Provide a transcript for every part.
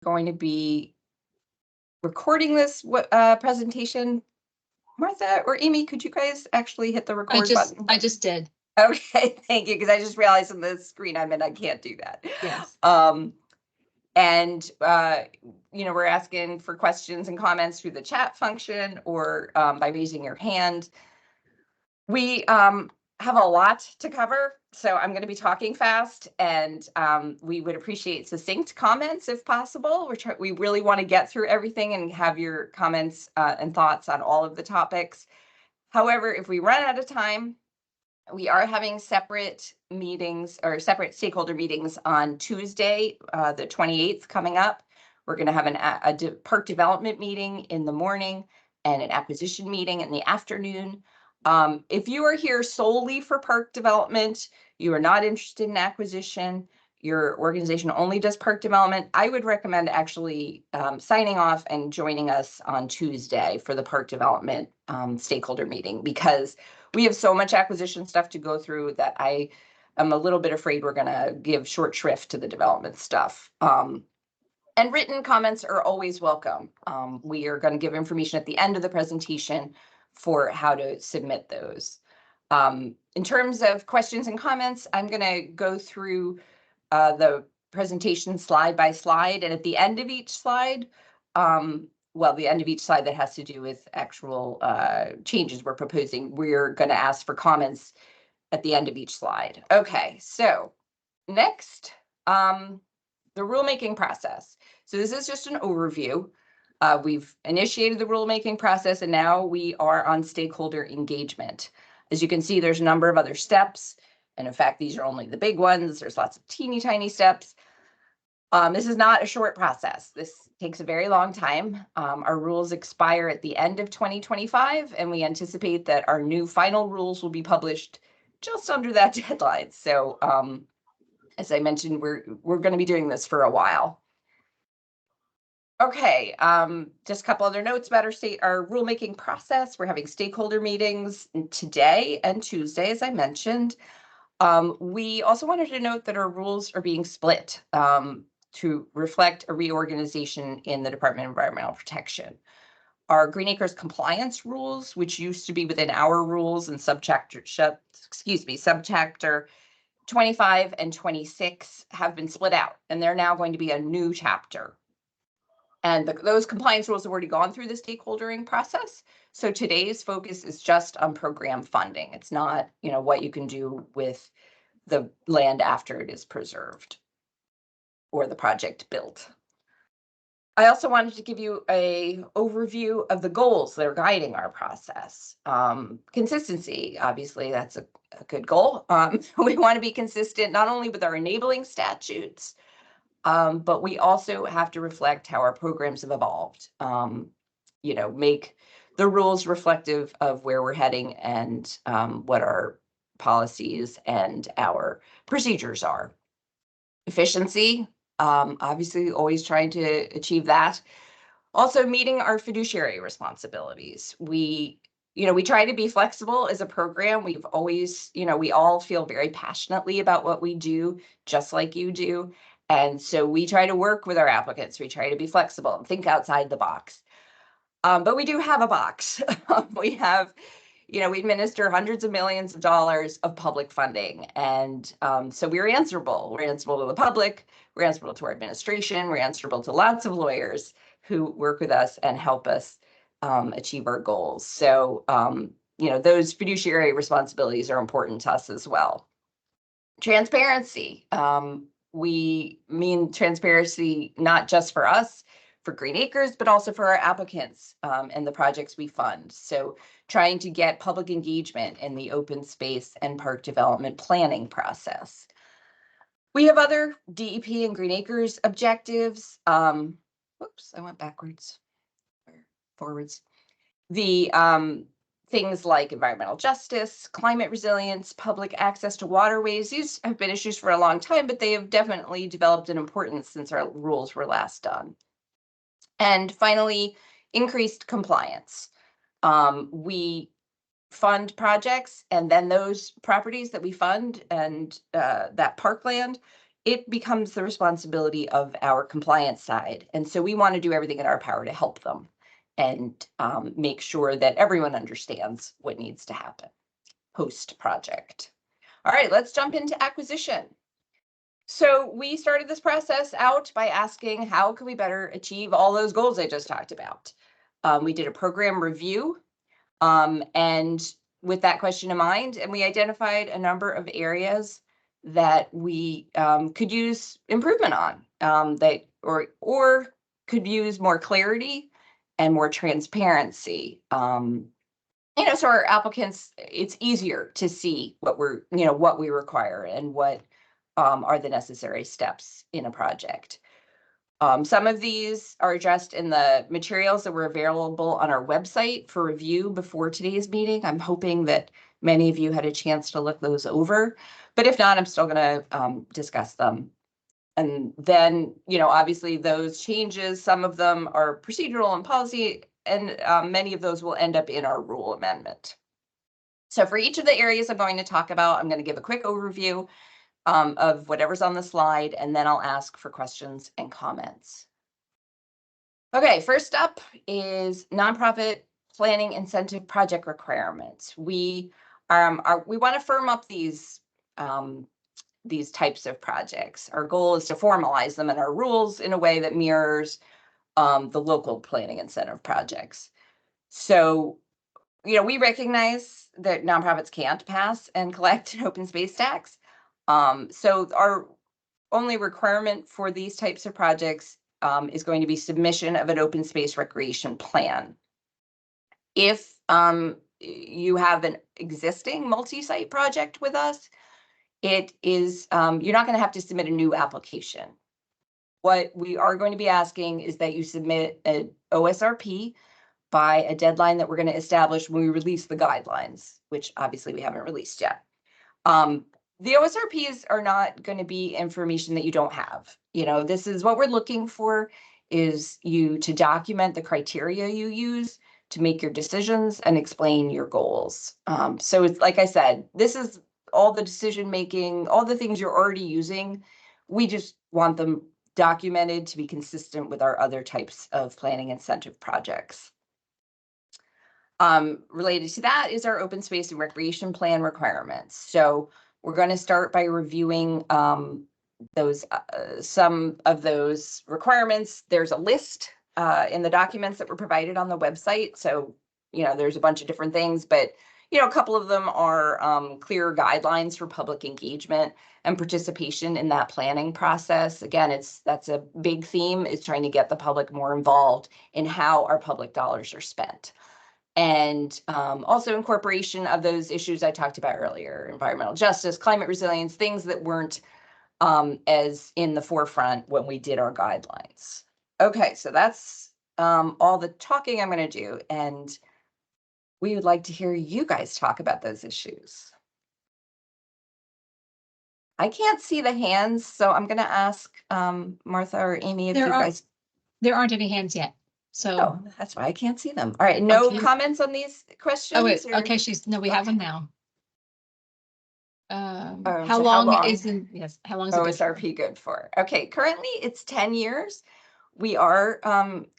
going to be recording this presentation. Martha or Amy, could you guys actually hit the record button? I just did. Okay, thank you, because I just realized on the screen I'm in, I can't do that. Yes. And we're asking for questions and comments through the chat function or by raising your hand. We have a lot to cover, so I'm going to be talking fast, and we would appreciate succinct comments if possible. We really want to get through everything and have your comments and thoughts on all of the topics. However, if we run out of time, we are having separate meetings or separate stakeholder meetings on Tuesday, the 28th coming up. We're going to have a park development meeting in the morning and an acquisition meeting in the afternoon. If you are here solely for park development, you are not interested in acquisition, your organization only does park development, I would recommend actually signing off and joining us on Tuesday for the park development stakeholder meeting, because we have so much acquisition stuff to go through that I am a little bit afraid we're going to give short shrift to the development stuff. And written comments are always welcome. We are going to give information at the end of the presentation for how to submit those. In terms of questions and comments, I'm going to go through the presentation slide by slide, and at the end of each slide, the end of each slide that has to do with actual changes we're proposing, we're going to ask for comments at the end of each slide. Okay, so next, the rulemaking process. So this is just an overview. We've initiated the rulemaking process, and now we are on stakeholder engagement. As you can see, there's a number of other steps. And in fact, these are only the big ones. There's lots of teeny tiny steps. This is not a short process. This takes a very long time. Our rules expire at the end of 2025, and we anticipate that our new final rules will be published just under that deadline. So as I mentioned, we're going to be doing this for a while. Okay, just a couple other notes about our rulemaking process. We're having stakeholder meetings today and Tuesday, as I mentioned. We also wanted to note that our rules are being split to reflect a reorganization in the Department of Environmental Protection. Our Green Acres compliance rules, which used to be within our rules and subchapter 25 and 26, have been split out, and they're now going to be a new chapter. And those compliance rules have already gone through the stakeholdering process. So today's focus is just on program funding. It's not, what you can do with the land after it is preserved or the project built. I also wanted to give you an overview of the goals that are guiding our process. Consistency, obviously, that's a good goal. We want to be consistent not only with our enabling statutes, but we also have to reflect how our programs have evolved. Make the rules reflective of where we're heading and what our policies and our procedures are. Efficiency, obviously always trying to achieve that. Also meeting our fiduciary responsibilities. We try to be flexible as a program. We've always, we all feel very passionately about what we do, just like you do. And so we try to work with our applicants. We try to be flexible and think outside the box. But we do have a box. We administer hundreds of millions of dollars of public funding. And so we're answerable. We're answerable to the public. We're answerable to our administration. We're answerable to lots of lawyers who work with us and help us achieve our goals. So, those fiduciary responsibilities are important to us as well. Transparency. We mean transparency not just for us, for Green Acres, but also for our applicants and the projects we fund. So trying to get public engagement in the open space and park development planning process. We have other DEP and Green Acres objectives. Whoops, I went backwards or forwards. The things like environmental justice, climate resilience, public access to waterways. These have been issues for a long time, but they have definitely developed in importance since our rules were last done. And finally, increased compliance. We fund projects, and then those properties that we fund and that parkland it becomes the responsibility of our compliance side. And so we want to do everything in our power to help them and make sure that everyone understands what needs to happen post-project. All right, let's jump into acquisition. So we started this process out by asking, how can we better achieve all those goals I just talked about? We did a program review, and with that question in mind, and we identified a number of areas that we could use improvement on, that or could use more clarity and more transparency. So our applicants, it's easier to see what what we require and what are the necessary steps in a project. Some of these are addressed in the materials that were available on our website for review before today's meeting. I'm hoping that many of you had a chance to look those over, but if not, I'm still going to discuss them. And then, obviously those changes, some of them are procedural and policy, and many of those will end up in our rule amendment. So for each of the areas I'm going to talk about, I'm going to give a quick overview of whatever's on the slide, and then I'll ask for questions and comments. Okay, first up is nonprofit planning incentive project requirements. We want to firm up these types of projects. Our goal is to formalize them in our rules in a way that mirrors the local planning incentive projects. So, we recognize that nonprofits can't pass and collect an open space tax. So our only requirement for these types of projects is going to be submission of an open space recreation plan. If you have an existing multi-site project with us, it is you're not going to have to submit a new application. What we are going to be asking is that you submit an OSRP by a deadline that we're going to establish when we release the guidelines, which obviously we haven't released yet. The OSRPs are not going to be information that you don't have. This is what we're looking for, is you to document the criteria you use to make your decisions and explain your goals. So it's like I said, this is all the decision making, all the things you're already using. We just want them documented to be consistent with our other types of planning incentive projects. Related to that is our open space and recreation plan requirements. So we're going to start by reviewing some of those requirements. There's a list in the documents that were provided on the website. So, there's a bunch of different things, but, a couple of them are clear guidelines for public engagement and participation in that planning process. Again, that's a big theme, is trying to get the public more involved in how our public dollars are spent. And also incorporation of those issues I talked about earlier, environmental justice, climate resilience, things that weren't as in the forefront when we did our guidelines. Okay, so that's all the talking I'm going to do, and we would like to hear you guys talk about those issues. I can't see the hands, so I'm going to ask Martha or Amy if you guys... There aren't any hands yet. So that's why I can't see them. All right, no comments on these questions? Oh, wait, okay, we have them now. How So long is OSRP good for? Okay, currently it's 10 years. We are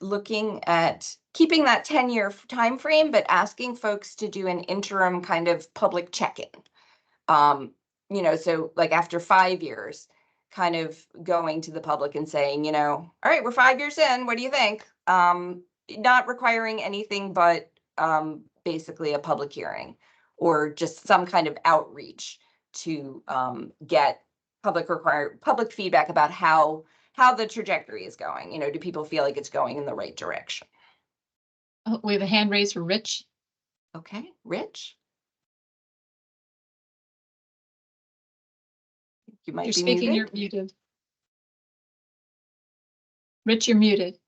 looking at keeping that 10-year time frame, but asking folks to do an interim kind of public check-in. So like after 5 years, kind of going to the public and saying, all right, we're 5 years in, what do you think? Not requiring anything but basically a public hearing or just some kind of outreach to get public feedback about how the trajectory is going. Do people feel like it's going in the right direction? Oh, we have a hand raised for Rich. Okay, Rich. You might be speaking, muted. You're muted. Rich, you're muted.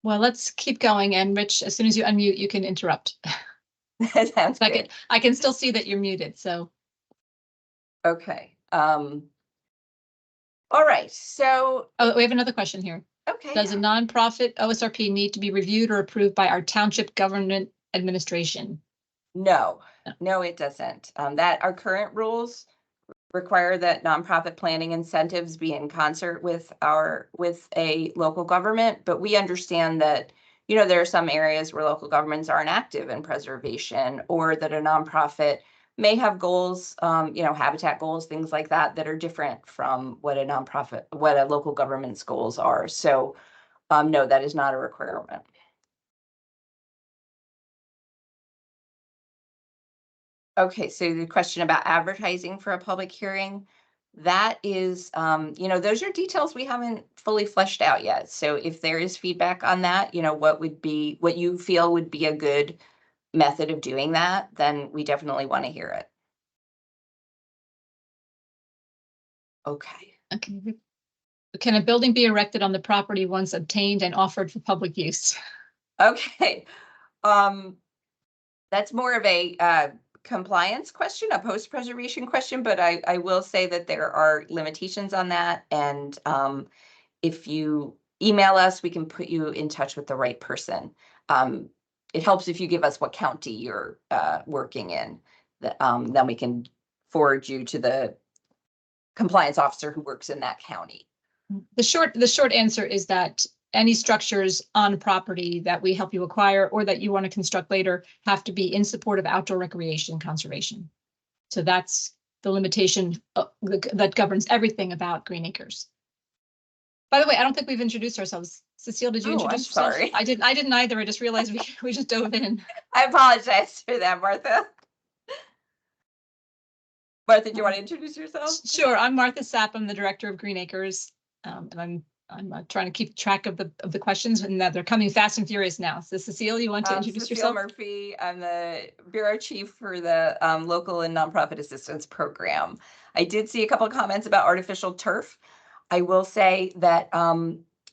Well, let's keep going. And Rich, as soon as you unmute, you can interrupt. That sounds good. I can still see that you're muted, so. Okay. All right, so. Oh, we have another question here. Okay. Does a nonprofit OSRP need to be reviewed or approved by our township government administration? No. No, it doesn't. That our current rules require that nonprofit planning incentives be in concert with a local government, but we understand that, there are some areas where local governments aren't active in preservation, or that a nonprofit may have goals, habitat goals, things like that, that are different from what a local government's goals are. So, no, that is not a requirement. Okay, so the question about advertising for a public hearing, that is, those are details we haven't fully fleshed out yet. So if there is feedback on that, what you feel would be a good method of doing that, then we definitely want to hear it. Okay. Okay. Can a building be erected on the property once obtained and offered for public use? Okay. That's more of a compliance question, a post-preservation question, but I will say that there are limitations on that. And if you email us, we can put you in touch with the right person. It helps if you give us what county you're working in. Then we can forward you to the compliance officer who works in that county. The short answer is that any structures on property that we help you acquire or that you want to construct later have to be in support of outdoor recreation and conservation. So that's the limitation that governs everything about Green Acres. By the way, I don't think we've introduced ourselves. Cecile, did you introduce yourself? Sorry. I didn't either. I just realized we just dove in. I apologize for that, Martha. Martha, do you want to introduce yourself? Sure. I'm Martha Sapp. I'm the director of Green Acres, and I'm trying to keep track of the questions, and they're coming fast and furious now. So Cecile, you want to introduce yourself? Cecile Murphy. I'm the bureau chief for the local and nonprofit assistance program. I did see a couple of comments about artificial turf. I will say that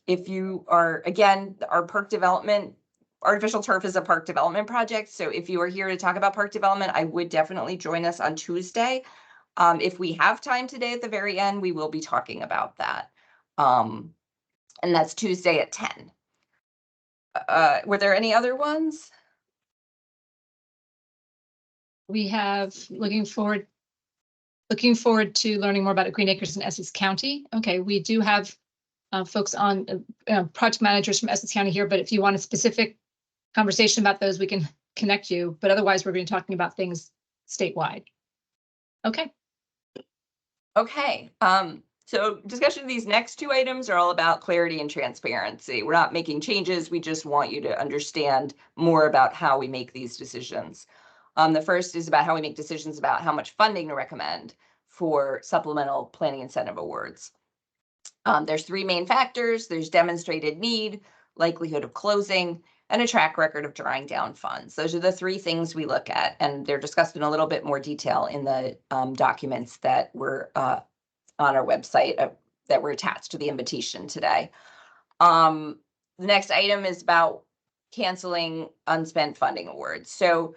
if you are, again, our park development, artificial turf is a park development project. So if you are here to talk about park development, I would definitely join us on Tuesday. If we have time today at the very end, we will be talking about that. And that's Tuesday at 10. Were there any other ones? We have looking forward to learning more about Green Acres in Essex County. Okay, we do have folks on project managers from Essex County here, but if you want a specific conversation about those, we can connect you. But otherwise, we're going to be talking about things statewide. Okay. Okay. So discussion of these next two items are all about clarity and transparency. We're not making changes. We just want you to understand more about how we make these decisions. The first is about how we make decisions about how much funding to recommend for supplemental planning incentive awards. There's three main factors. There's demonstrated need, likelihood of closing, and a track record of drawing down funds. Those are the three things we look at, and they're discussed in a little bit more detail in the documents that were on our website that were attached to the invitation today. The next item is about canceling unspent funding awards. So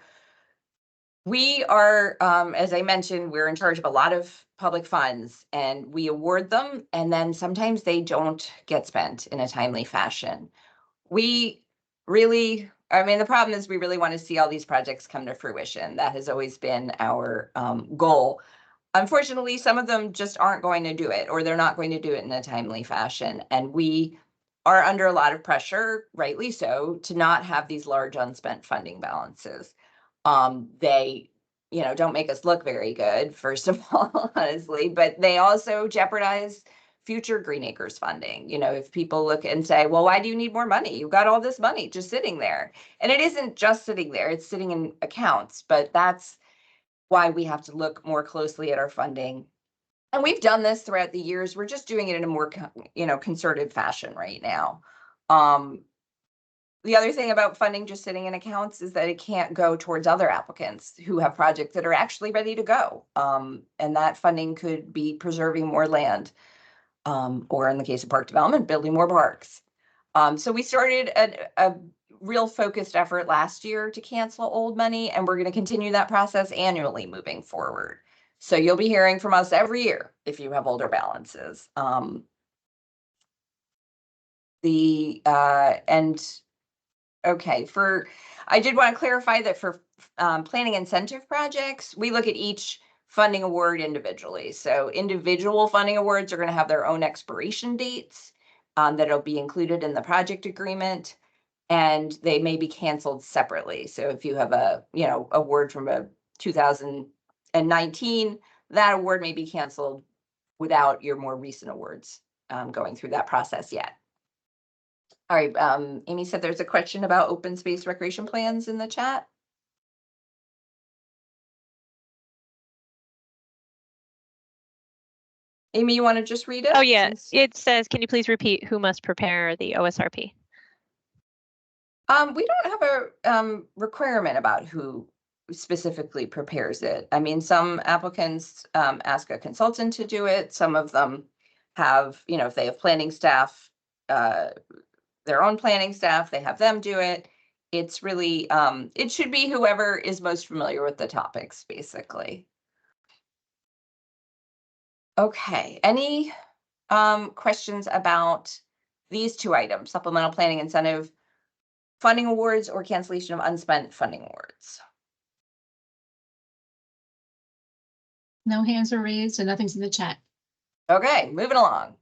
we are, as I mentioned, we're in charge of a lot of public funds, and we award them, and then sometimes they don't get spent in a timely fashion. The problem is we really want to see all these projects come to fruition. That has always been our goal. Unfortunately, some of them just aren't going to do it, or they're not going to do it in a timely fashion. And we are under a lot of pressure, rightly so, to not have these large unspent funding balances. They, don't make us look very good, first of all, honestly, but they also jeopardize future Green Acres funding. If people look and say, well, why do you need more money? You've got all this money just sitting there. And it isn't just sitting there, it's sitting in accounts, but that's why we have to look more closely at our funding. And we've done this throughout the years. We're just doing it in a more, concerted fashion right now. The other thing about funding just sitting in accounts is that it can't go towards other applicants who have projects that are actually ready to go. And that funding could be preserving more land, or in the case of park development, building more parks. So we started a real focused effort last year to cancel old money, and we're going to continue that process annually moving forward. So you'll be hearing from us every year if you have older balances. I did want to clarify that for planning incentive projects, we look at each funding award individually. So individual funding awards are going to have their own expiration dates that'll be included in the project agreement, and they may be canceled separately. So if you have a, award from a 2019, that award may be canceled without your more recent awards going through that process yet. All right, Amy said there's a question about open space recreation plans in the chat. Amy, you want to just read it? Oh, yeah. It says, can you please repeat who must prepare the OSRP? We don't have a requirement about who specifically prepares it. I mean, some applicants ask a consultant to do it. Some of them have, if they have planning staff, their own planning staff, they have them do it. It's really, it should be whoever is most familiar with the topics, basically. Okay, any questions about these two items, supplemental planning incentive funding awards or cancellation of unspent funding awards? No hands are raised and nothing's in the chat. Okay, moving along.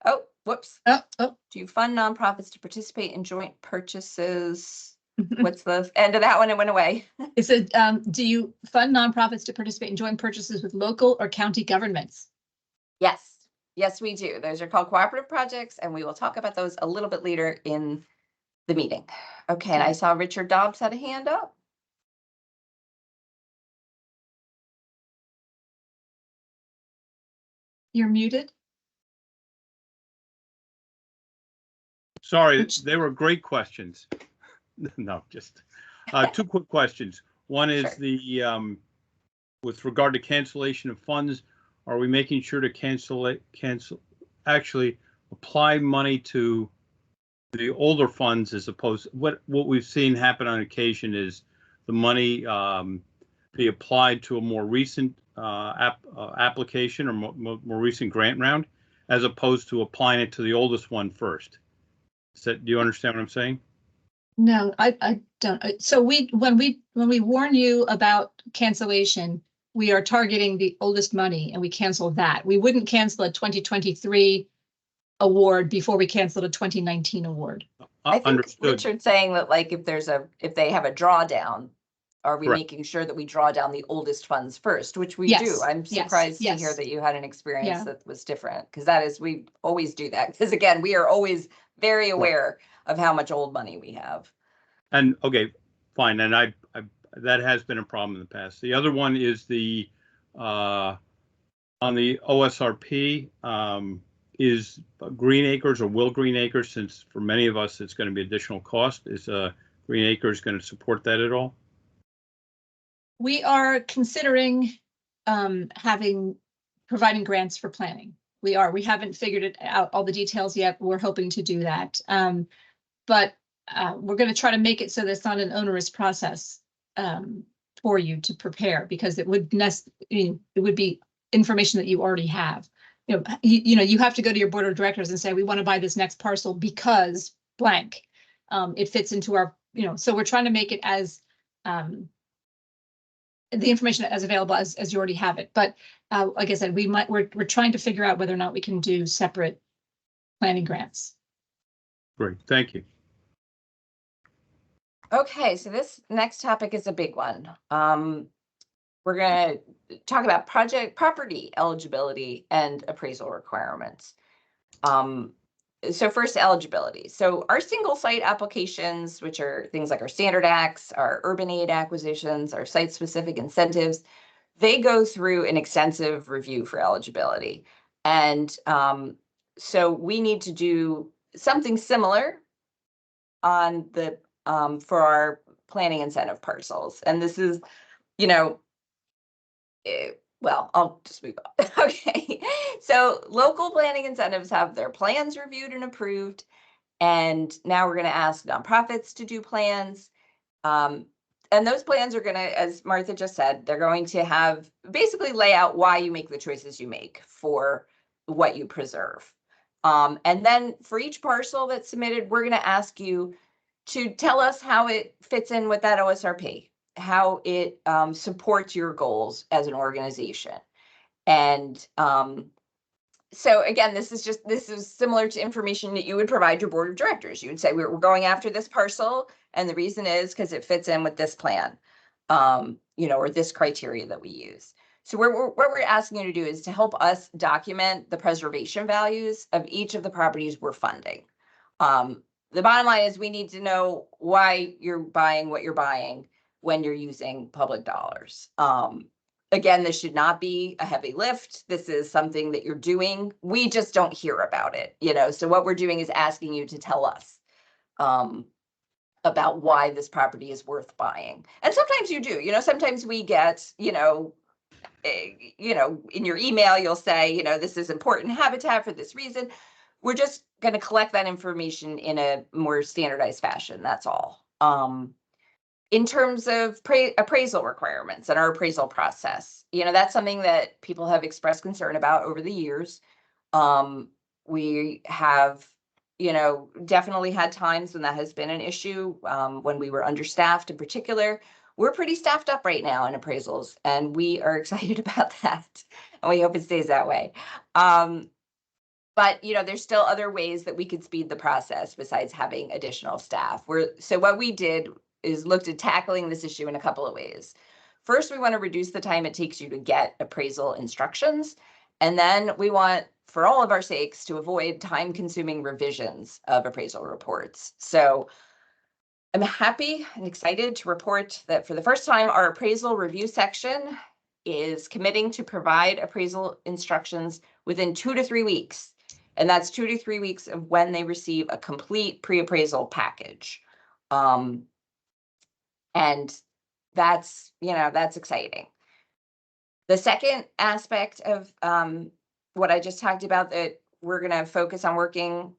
Oh, whoops. Oh. Do you fund nonprofits to participate in joint purchases? What's the end of that one? It went away. It said, do you fund nonprofits to participate in joint purchases with local or county governments? Yes. Yes, we do. Those are called cooperative projects, and we will talk about those a little bit later in the meeting. Okay, and I saw Richard Dobbs had a hand up. You're muted. Sorry, they were great questions. No, just two quick questions. One is Sure. with regard to cancellation of funds, are we making sure to actually apply money to the older funds as opposed what we've seen happen on occasion is the money be applied to a more recent application or more recent grant round as opposed to applying it to the oldest one first. Do you understand what I'm saying? No, I don't. So when we warn you about cancellation, we are targeting the oldest money and we cancel that. We wouldn't cancel a 2023 award before we canceled a 2019 award. I think Understood. Richard's saying that, like, if they have a drawdown, are we Correct. making sure that we draw down the oldest funds first, which we Yes, do. I'm yes, surprised to yes. hear that you had an experience Yeah. that was different, because we always do that. Because again, we are always very aware of how much old money we have. And okay, fine. And I that has been a problem in the past. The other one is the on the OSRP is Green Acres or will Green Acres, since for many of us it's going to be additional cost. Is Green Acres going to support that at all? We are considering providing grants for planning. We haven't figured it out, all the details yet. We're hoping to do that. But we're going to try to make it so that it's not an onerous process for you to prepare, because it would be information that you already have. You have to go to your board of directors and say, we want to buy this next parcel because blank. It fits into our, so we're trying to make it as the information as available as you already have it. But like I said, we're trying to figure out whether or not we can do separate planning grants. Great, thank you. Okay, so this next topic is a big one. We're going to talk about property eligibility and appraisal requirements. So first, eligibility. So our single site applications, which are things like our standard acts, our urban aid acquisitions, our site specific incentives, they go through an extensive review for eligibility. And so we need to do something similar on the for our planning incentive parcels. And this is, well, I'll just move on. Okay, so local planning incentives have their plans reviewed and approved. And now we're going to ask nonprofits to do plans. And those plans are going to, as Martha just said, they're going to have basically lay out why you make the choices you make for what you preserve. And then for each parcel that's submitted, we're going to ask you to tell us how it fits in with that OSRP. it supports your goals as an organization. And so again, this is similar to information that you would provide your board of directors. You would say, we're going after this parcel, and the reason is because it fits in with this plan, or this criteria that we use. So what we're asking you to do is to help us document the preservation values of each of the properties we're funding. The bottom line is we need to know why you're buying what you're buying when you're using public dollars. Again, this should not be a heavy lift. This is something that you're doing. We just don't hear about it, So what we're doing is asking you to tell us about why this property is worth buying. And sometimes you do, sometimes we get, in your email, you'll say, this is important habitat for this reason. We're just going to collect that information in a more standardized fashion. That's all. In terms of appraisal requirements and our appraisal process, that's something that people have expressed concern about over the years. We have, definitely had times when that has been an issue, when we were understaffed in particular. We're pretty staffed up right now in appraisals, and we are excited about that, and we hope it stays that way. But, there's still other ways that we could speed the process besides having additional staff. So what we did is looked at tackling this issue in a couple of ways. First, we want to reduce the time it takes you to get appraisal instructions. And then we want, for all of our sakes, to avoid time-consuming revisions of appraisal reports. So I'm happy and excited to report that for the first time, our appraisal review section is committing to provide appraisal instructions within 2 to 3 weeks. And that's 2 to 3 weeks of when they receive a complete pre-appraisal package. And that's exciting. The second aspect of what I just talked about that we're going to focus on working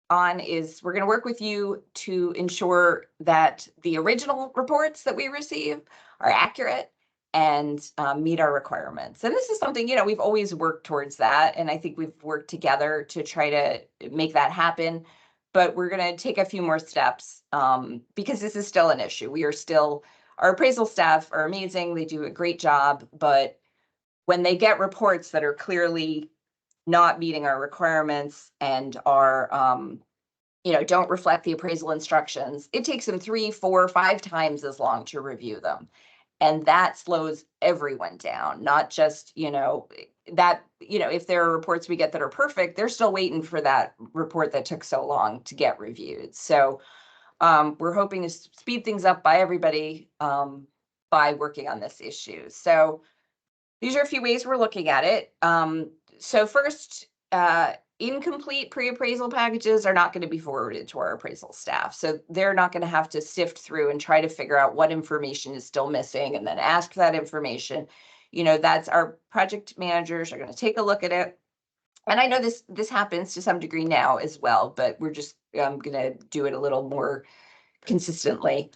on is we're going to work with you to ensure that the original reports that we receive are accurate and meet our requirements. And this is something, we've always worked towards that. And I think we've worked together to try to make that happen. But we're going to take a few more steps because this is still an issue. Our appraisal staff are amazing. They do a great job. But when they get reports that are clearly not meeting our requirements and are, don't reflect the appraisal instructions, it takes them 3, 4, 5 times as long to review them. And that slows everyone down, not just, if there are reports we get that are perfect, they're still waiting for that report that took so long to get reviewed. So we're hoping to speed things up by everybody by working on this issue. So these are a few ways we're looking at it. So first, incomplete pre-appraisal packages are not going to be forwarded to our appraisal staff. So they're not going to have to sift through and try to figure out what information is still missing and then ask for that information. That's our project managers are going to take a look at it. And I know this happens to some degree now as well, but we're just going to do it a little more consistently.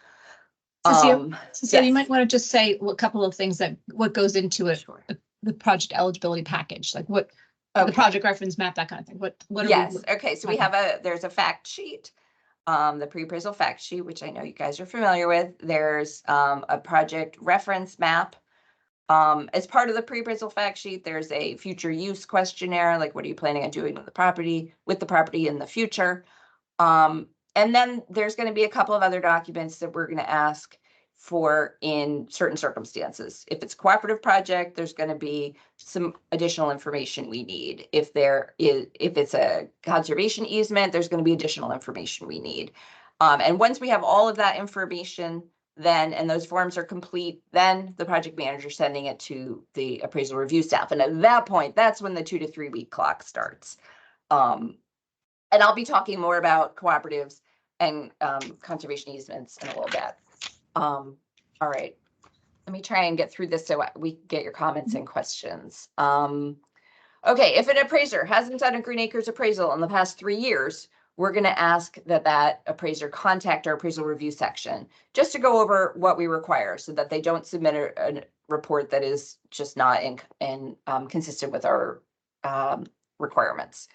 Cecilia, you Yes. might want to just say a couple of things what goes into it, Sure. the project eligibility package, like what the project reference map, that kind of thing. What Yes. Okay. So there's a fact sheet, the pre-appraisal fact sheet, which I know you guys are familiar with. There's a project reference map. As part of the pre-appraisal fact sheet, there's a future use questionnaire, like what are you planning on doing with the property in the future? And then there's going to be a couple of other documents that we're going to ask for in certain circumstances. If it's a cooperative project, there's going to be some additional information we need. If it's a conservation easement, there's going to be additional information we need. And once we have all of that information, and those forms are complete, then the project manager is sending it to the appraisal review staff. And at that point, that's when the 2 to 3 week clock starts. And I'll be talking more about cooperatives and conservation easements in a little bit. All right, let me try and get through this so we get your comments and questions. Okay, if an appraiser hasn't done a Green Acres appraisal in the past 3 years, we're going to ask that appraiser contact our appraisal review section just to go over what we require so that they don't submit a report that is just not consistent with our requirements.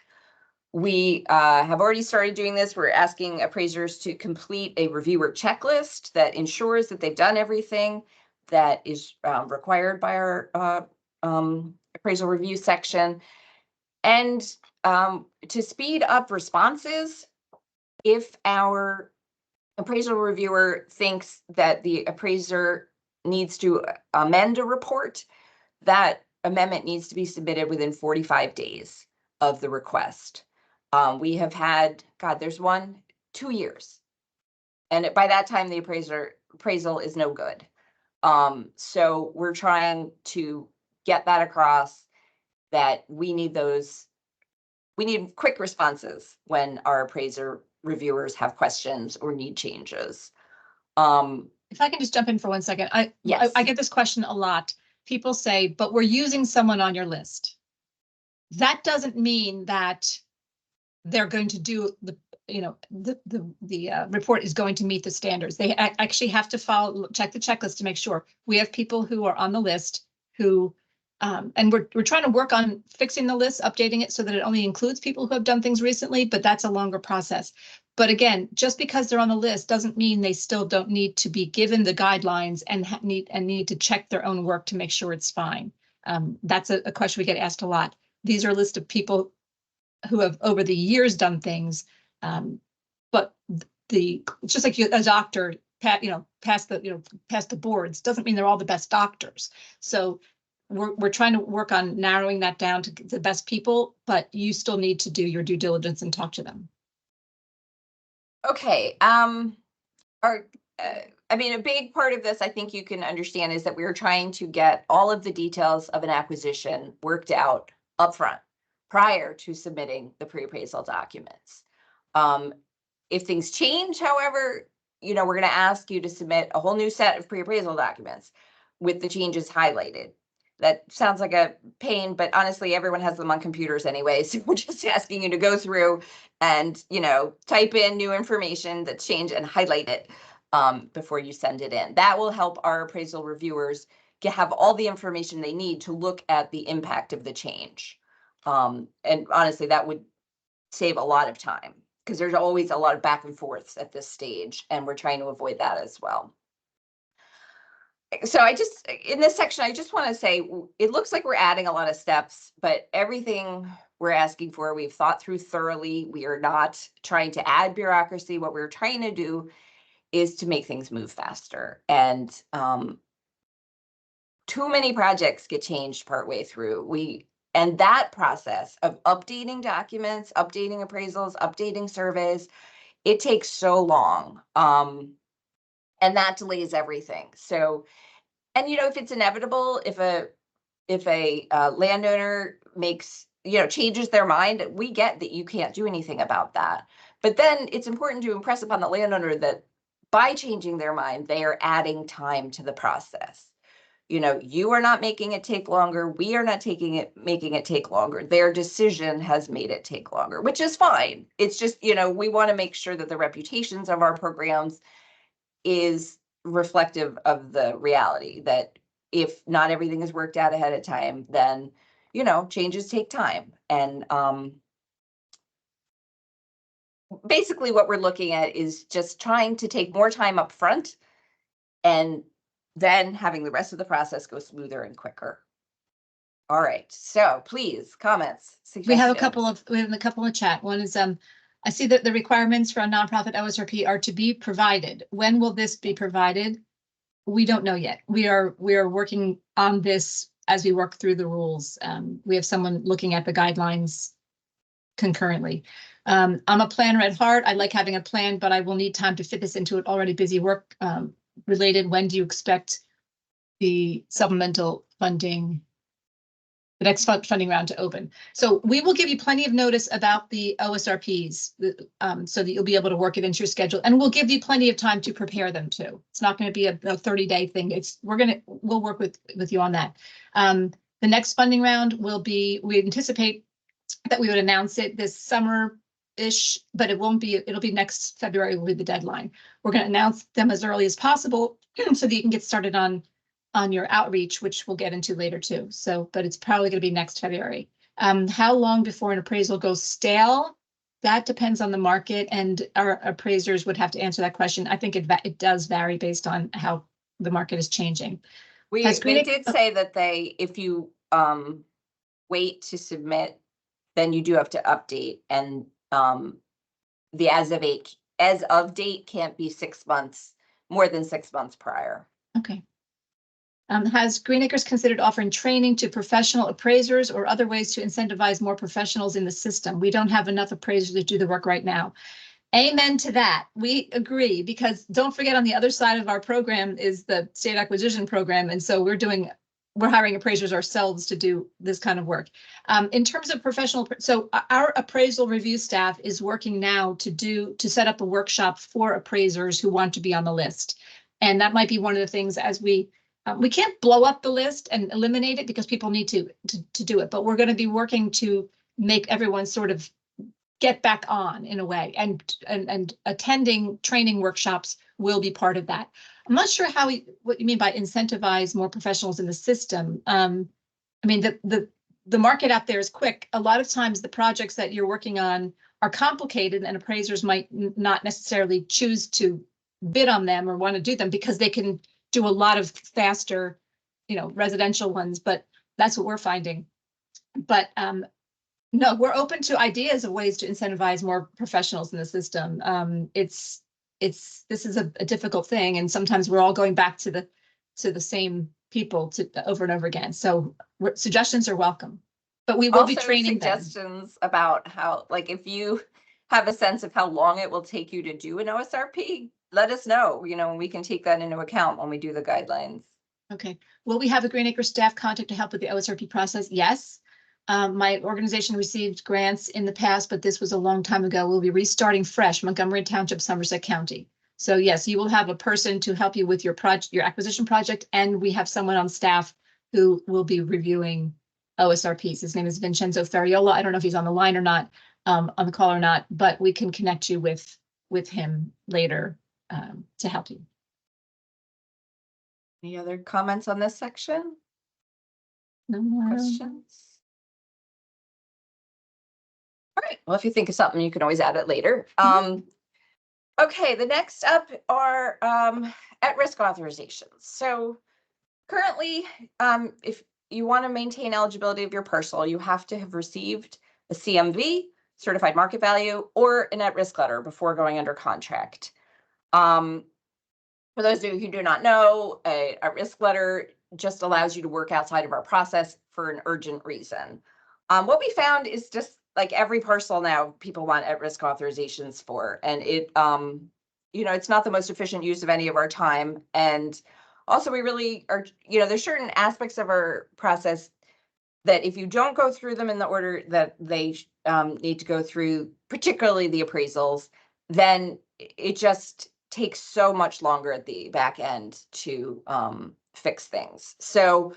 We have already started doing this. We're asking appraisers to complete a reviewer checklist that ensures that they've done everything that is required by our appraisal review section. And to speed up responses, if our appraisal reviewer thinks that the appraiser needs to amend a report, that amendment needs to be submitted within 45 days of the request. We have had, there's 2 years. And by that time, the appraisal is no good. So we're trying to get that across, that we need quick responses when our appraiser reviewers have questions or need changes. If I can just jump in for 1 second, Yes. I get this question a lot. People say, but we're using someone on your list. That doesn't mean that they're going to do the report is going to meet the standards. They actually have to check the checklist to make sure. We have people who are on the list who, and we're trying to work on fixing the list, updating it so that it only includes people who have done things recently, but that's a longer process. But again, just because they're on the list doesn't mean they still don't need to be given the guidelines and need to check their own work to make sure it's fine. That's a question we get asked a lot. These are a list of people who have over the years done things, but just like a doctor, pass the boards doesn't mean they're all the best doctors. So we're trying to work on narrowing that down to the best people, but you still need to do your due diligence and talk to them. Okay. A big part of this, I think you can understand, is that we're trying to get all of the details of an acquisition worked out upfront prior to submitting the pre-appraisal documents. If things change, however, we're going to ask you to submit a whole new set of pre-appraisal documents with the changes highlighted. That sounds like a pain, but honestly, everyone has them on computers anyway. So we're just asking you to go through and, type in new information that's changed and highlight it before you send it in. That will help our appraisal reviewers have all the information they need to look at the impact of the change. And honestly, that would save a lot of time because there's always a lot of back and forths at this stage, and we're trying to avoid that as well. So in this section, I just want to say, it looks like we're adding a lot of steps, but everything we're asking for, we've thought through thoroughly. We are not trying to add bureaucracy. What we're trying to do is to make things move faster. And too many projects get changed partway through. And that process of updating documents, updating appraisals, updating surveys, it takes so long. And that delays everything. So, and if it's inevitable, if a landowner makes, changes their mind, we get that you can't do anything about that. But then it's important to impress upon the landowner that by changing their mind, they are adding time to the process. You are not making it take longer. We are not making it take longer. Their decision has made it take longer, which is fine. It's just, we want to make sure that the reputations of our programs is reflective of the reality that if not everything is worked out ahead of time, then, changes take time. And basically what we're looking at is just trying to take more time up front and then having the rest of the process go smoother and quicker. All right, so please, comments, suggestions. We have a couple of chat. One is, I see that the requirements for a nonprofit OSRP are to be provided. When will this be provided? We don't know yet. We are working on this as we work through the rules. We have someone looking at the guidelines concurrently. I'm a planner at heart. I like having a plan, but I will need time to fit this into an already busy work related. When do you expect the supplemental funding, the next funding round to open? So we will give you plenty of notice about the OSRPs so that you'll be able to work it into your schedule, and we'll give you plenty of time to prepare them too. It's not going to be a 30-day thing. We'll work with you on that. The next funding round will be, we anticipate that we would announce it this summer-ish, but it'll be next February will be the deadline. We're going to announce them as early as possible so that you can get started on your outreach, which we'll get into later too. So, but it's probably going to be next February. How long before an appraisal goes stale? That depends on the market, and our appraisers would have to answer that question. I think it does vary based on how the market is changing. They did say that if you wait to submit, then you do have to update, and the as of date can't be 6 months, more than 6 months prior. Okay. Has Green Acres considered offering training to professional appraisers or other ways to incentivize more professionals in the system? We don't have enough appraisers to do the work right now. Amen to that. We agree, because don't forget, on the other side of our program is the state acquisition program. And so we're hiring appraisers ourselves to do this kind of work. In terms of professional, so our appraisal review staff is working now to set up a workshop for appraisers who want to be on the list. And that might be one of the things, as we can't blow up the list and eliminate it because people need to do it, but we're going to be working to make everyone sort of get back on in a way, and attending training workshops will be part of that. I'm not sure what you mean by incentivize more professionals in the system. I mean, the market out there is quick. A lot of times the projects that you're working on are complicated, and appraisers might not necessarily choose to bid on them or want to do them because they can do a lot of faster, residential ones, but that's what we're finding. But no, we're open to ideas of ways to incentivize more professionals in the system. This is a difficult thing, and sometimes we're all going back to the same people over and over again. So suggestions are welcome, but we will be training suggestions about how, like, if you have a sense of how long it will take you to do an OSRP, let us know, and we can take that into account when we do the guidelines. Okay. Will we have a Green Acres staff contact to help with the OSRP process? Yes. My organization received grants in the past, but this was a long time ago. We'll be restarting fresh, Montgomery Township, Somerset County. So yes, you will have a person to help you with your acquisition project, and we have someone on staff who will be reviewing OSRPs. His name is Vincenzo Ferriola. I don't know if he's on the line or not, on the call or not, but we can connect you with him later to help you. Any other comments on this section? No more questions? All right. Well, if you think of something, you can always add it later. Okay, the next up are at-risk authorizations. So currently, if you want to maintain eligibility of your parcel, you have to have received a CMV, certified market value, or an at-risk letter before going under contract. For those of you who do not know, a risk letter just allows you to work outside of our process for an urgent reason. What we found is just like every parcel now, people want at-risk authorizations for, and it's not the most efficient use of any of our time. And also we really are, there's certain aspects of our process that if you don't go through them in the order that they need to go through, particularly the appraisals, then it just takes so much longer at the back end to fix things. So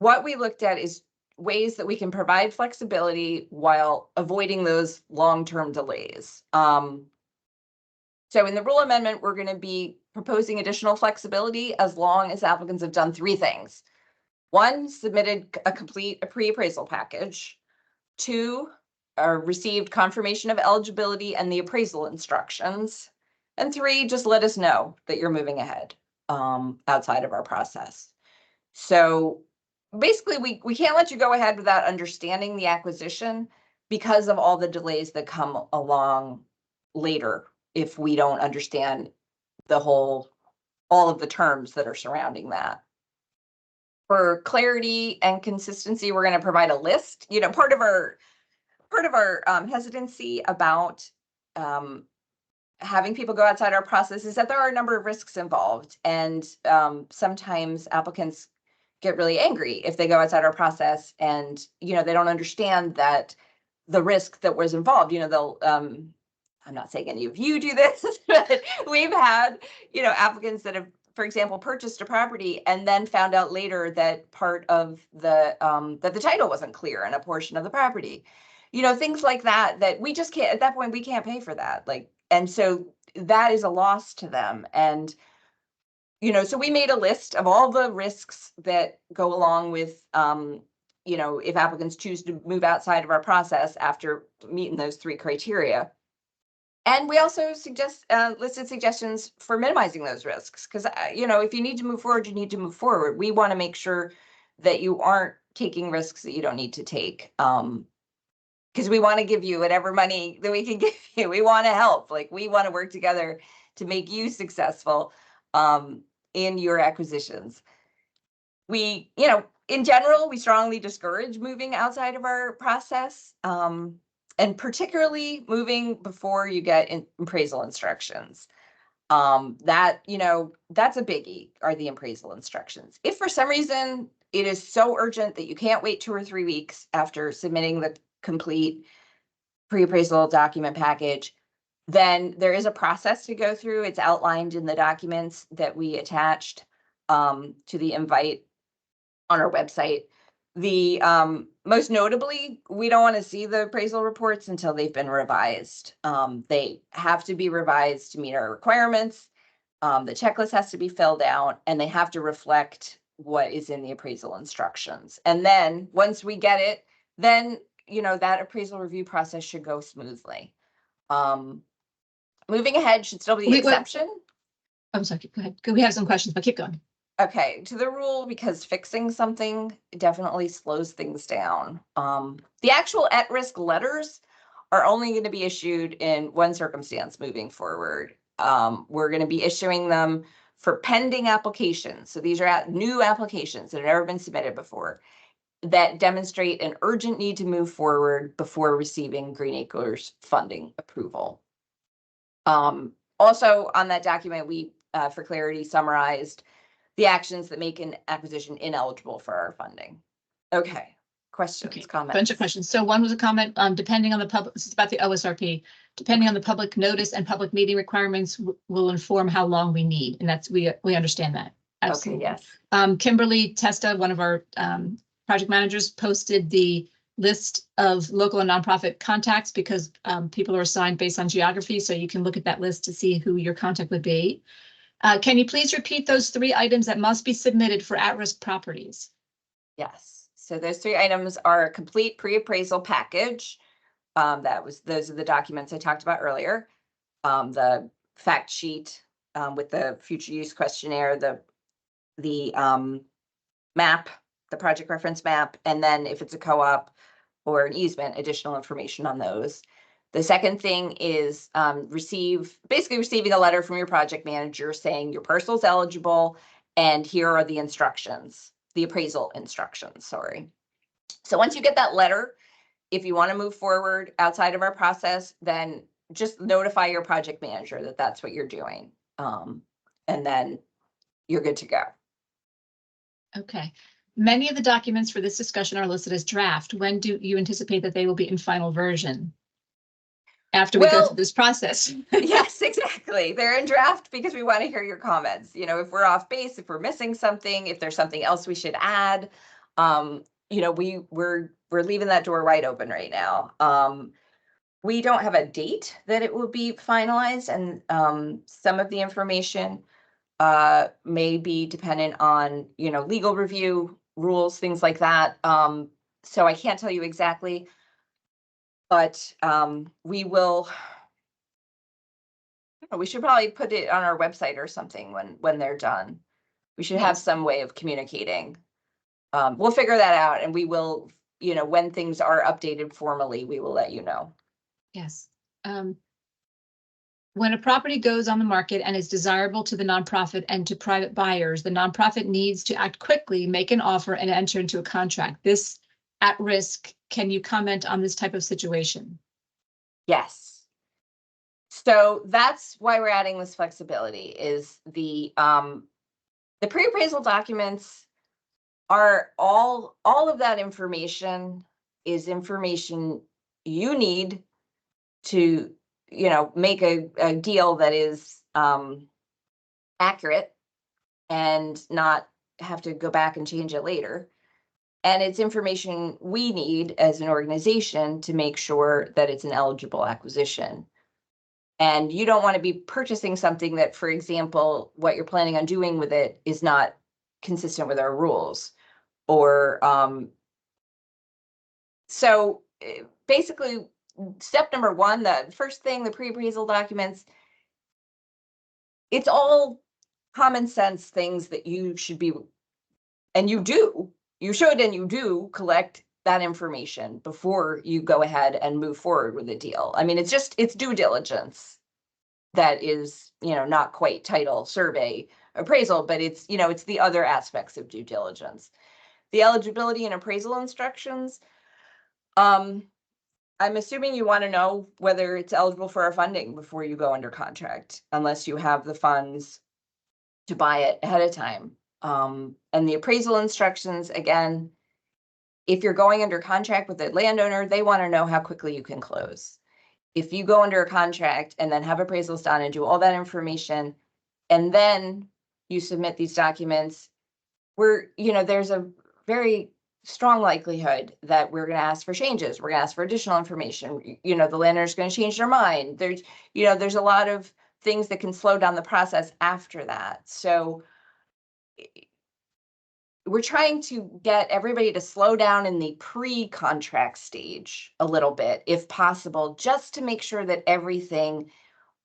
what we looked at is ways that we can provide flexibility while avoiding those long-term delays. So in the rule amendment, we're going to be proposing additional flexibility as long as applicants have done 3 things. 1, submitted a complete pre-appraisal package. 2, received confirmation of eligibility and the appraisal instructions. And 3, just let us know that you're moving ahead outside of our process. So basically, we can't let you go ahead without understanding the acquisition because of all the delays that come along later if we don't understand all of the terms that are surrounding that. For clarity and consistency, we're going to provide a list. Part of our hesitancy about having people go outside our process is that there are a number of risks involved, and sometimes applicants get really angry if they go outside our process and they don't understand that the risk that was involved. They'll I'm not saying any of you do this, but we've had applicants that have, for example, purchased a property and then found out later that part of that the title wasn't clear in a portion of the property. Things like that we just can't, at that point we can't pay for that. And so that is a loss to them. And so we made a list of all the risks that go along with if applicants choose to move outside of our process after meeting those 3 criteria. And we also listed suggestions for minimizing those risks. Because, if you need to move forward, you need to move forward. We want to make sure that you aren't taking risks that you don't need to take. Because we want to give you whatever money that we can give you. We want to help. Like, we want to work together to make you successful in your acquisitions. We, in general, we strongly discourage moving outside of our process. And particularly moving before you get appraisal instructions. That's a biggie, are the appraisal instructions. If for some reason it is so urgent that you can't wait 2 or 3 weeks after submitting the complete pre-appraisal document package, then there is a process to go through. It's outlined in the documents that we attached to the invite on our website. The most notably, we don't want to see the appraisal reports until they've been revised. They have to be revised to meet our requirements. The checklist has to be filled out, and they have to reflect what is in the appraisal instructions. And then once we get it, then that appraisal review process should go smoothly. Moving ahead should still be the exception. I'm sorry, go ahead. We have some questions, but keep going. Okay, to the rule, because fixing something definitely slows things down. The actual at-risk letters are only going to be issued in one circumstance moving forward. We're going to be issuing them for pending applications. So these are new applications that have never been submitted before that demonstrate an urgent need to move forward before receiving Green Acres funding approval. Also on that document, we, for clarity, summarized the actions that make an acquisition ineligible for our funding. Okay, questions, comments? Bunch of questions. So one was a comment, depending on the public, this is about the OSRP, depending on the public notice and public meeting requirements will inform how long we need. And that's, we understand that. Absolutely. Okay, yes. Kimberly Testa, one of our project managers, posted the list of local and nonprofit contacts because people are assigned based on geography. So you can look at that list to see who your contact would be. Can you please repeat those 3 items that must be submitted for at-risk properties? Yes. So those 3 items are a complete pre-appraisal package. Those are the documents I talked about earlier. The fact sheet with the future use questionnaire, the map, the project reference map, and then if it's a co-op or an easement, additional information on those. The second thing is basically receiving a letter from your project manager saying your parcel's eligible and here are the instructions, the appraisal instructions, sorry. So once you get that letter, if you want to move forward outside of our process, then just notify your project manager that that's what you're doing. And then you're good to go. Okay. Many of the documents for this discussion are listed as draft. When do you anticipate that they will be in final version? After we go through this process. Yes, exactly. They're in draft because we want to hear your comments. If we're off base, if we're missing something, if there's something else we should add, we're leaving that door wide open right now. We don't have a date that it will be finalized, and some of the information may be dependent on legal review rules, things like that. So I can't tell you exactly. But we should probably put it on our website or something when they're done. We should have some way of communicating. We'll figure that out, and we will, when things are updated formally, we will let you know. Yes. When a property goes on the market and is desirable to the nonprofit and to private buyers, the nonprofit needs to act quickly, make an offer, and enter into a contract. This at risk. Can you comment on this type of situation? Yes. So that's why we're adding this flexibility. Is the pre-appraisal documents are all of that information is information you need to make a deal that is accurate and not have to go back and change it later. And it's information we need as an organization to make sure that it's an eligible acquisition. And you don't want to be purchasing something that, for example, what you're planning on doing with it is not consistent with our rules, or So basically, step number one, the first thing, the pre-appraisal documents, it's all common sense things that you should be, and you should and you do collect that information before you go ahead and move forward with a deal. I mean, it's due diligence that is, not quite title, survey, appraisal, but it's the other aspects of due diligence. The eligibility and appraisal instructions, I'm assuming you want to know whether it's eligible for our funding before you go under contract, unless you have the funds to buy it ahead of time. And the appraisal instructions, again, if you're going under contract with a landowner, they want to know how quickly you can close. If you go under a contract and then have appraisals done and do all that information, and then you submit these documents, there's a very strong likelihood that we're going to ask for changes. We're going to ask for additional information. The landowner's going to change their mind. There's a lot of things that can slow down the process after that. So we're trying to get everybody to slow down in the pre-contract stage a little bit, if possible, just to make sure that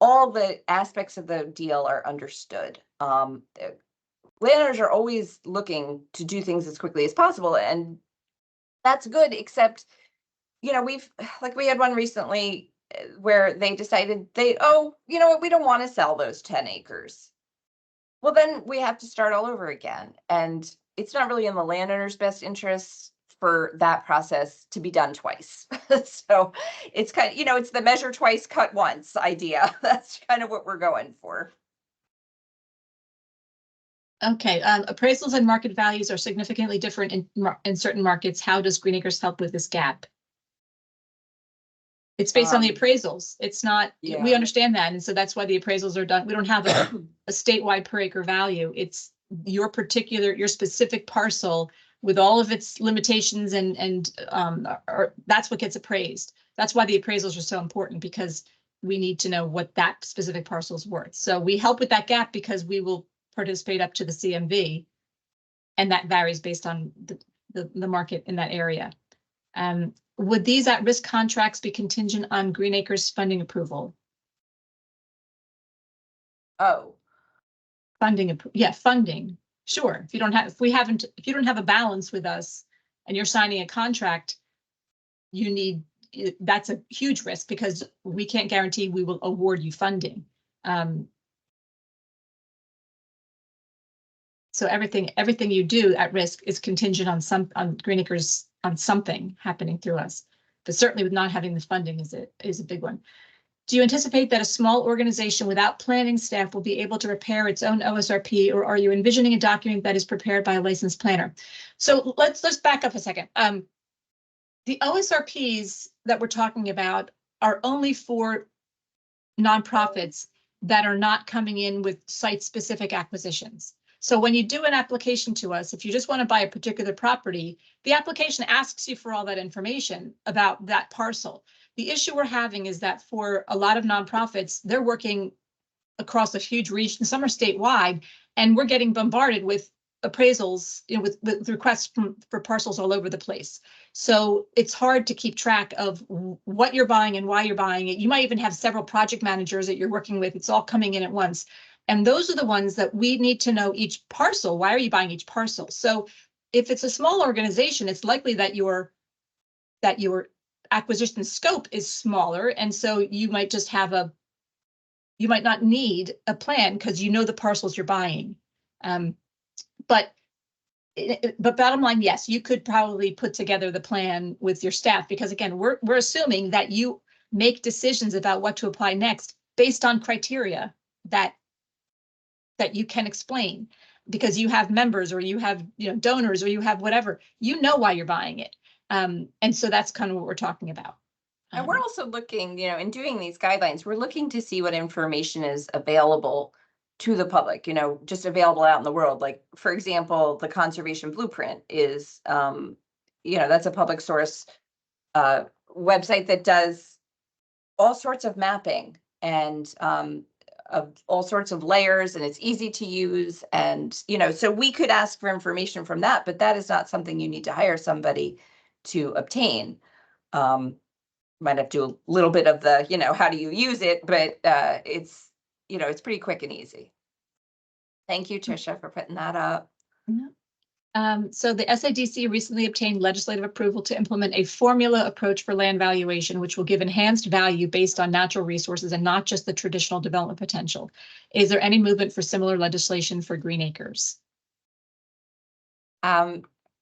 all the aspects of the deal are understood. Landowners are always looking to do things as quickly as possible, and that's good, except, we had one recently where they decided we don't want to sell those 10 acres. Well, then we have to start all over again. And it's not really in the landowner's best interest for that process to be done twice. So it's kind of, it's the measure twice, cut once idea. That's kind of what we're going for. Okay, appraisals and market values are significantly different in certain markets. How does Green Acres help with this gap? It's based on the appraisals. It's not, we understand that. And so that's why the appraisals are done. We don't have a statewide per acre value. It's your specific parcel with all of its limitations that's what gets appraised. That's why the appraisals are so important, because we need to know what that specific parcel is worth. So we help with that gap because we will participate up to the CMV, and that varies based on the market in that area. Would these at-risk contracts be contingent on Green Acres funding approval? Oh, funding. Sure. If you don't have a balance with us and you're signing a contract, that's a huge risk, because we can't guarantee we will award you funding. So everything you do at risk is contingent on Green Acres, on something happening through us. But certainly with not having the funding is a big one. Do you anticipate that a small organization without planning staff will be able to prepare its own OSRP, or are you envisioning a document that is prepared by a licensed planner? So let's back up a second. The OSRPs that we're talking about are only for nonprofits that are not coming in with site-specific acquisitions. So when you do an application to us, if you just want to buy a particular property, the application asks you for all that information about that parcel. The issue we're having is that for a lot of nonprofits, they're working across a huge region, some are statewide, and we're getting bombarded with appraisals, with requests for parcels all over the place. So it's hard to keep track of what you're buying and why you're buying it. You might even have several project managers that you're working with. It's all coming in at once. And those are the ones that we need to know each parcel. Why are you buying each parcel? So if it's a small organization, it's likely that your acquisition scope is smaller. And so you might just you might not need a plan because you know the parcels you're buying. But bottom line, yes, you could probably put together the plan with your staff, because again, we're assuming that you make decisions about what to apply next based on criteria that you can explain, because you have members, or you have donors, or you have whatever, why you're buying it. And so that's kind of what we're talking about. And we're also looking, in doing these guidelines, we're looking to see what information is available to the public, just available out in the world. Like, for example, the conservation blueprint is, that's a public source website that does all sorts of mapping and of all sorts of layers, and it's easy to use. And, so we could ask for information from that, but that is not something you need to hire somebody to obtain. Might have to do a little bit of the, how do you use it, but it's, it's pretty quick and easy. Thank you, Tricia, for putting that up. So the SADC recently obtained legislative approval to implement a formula approach for land valuation, which will give enhanced value based on natural resources and not just the traditional development potential. Is there any movement for similar legislation for green acres?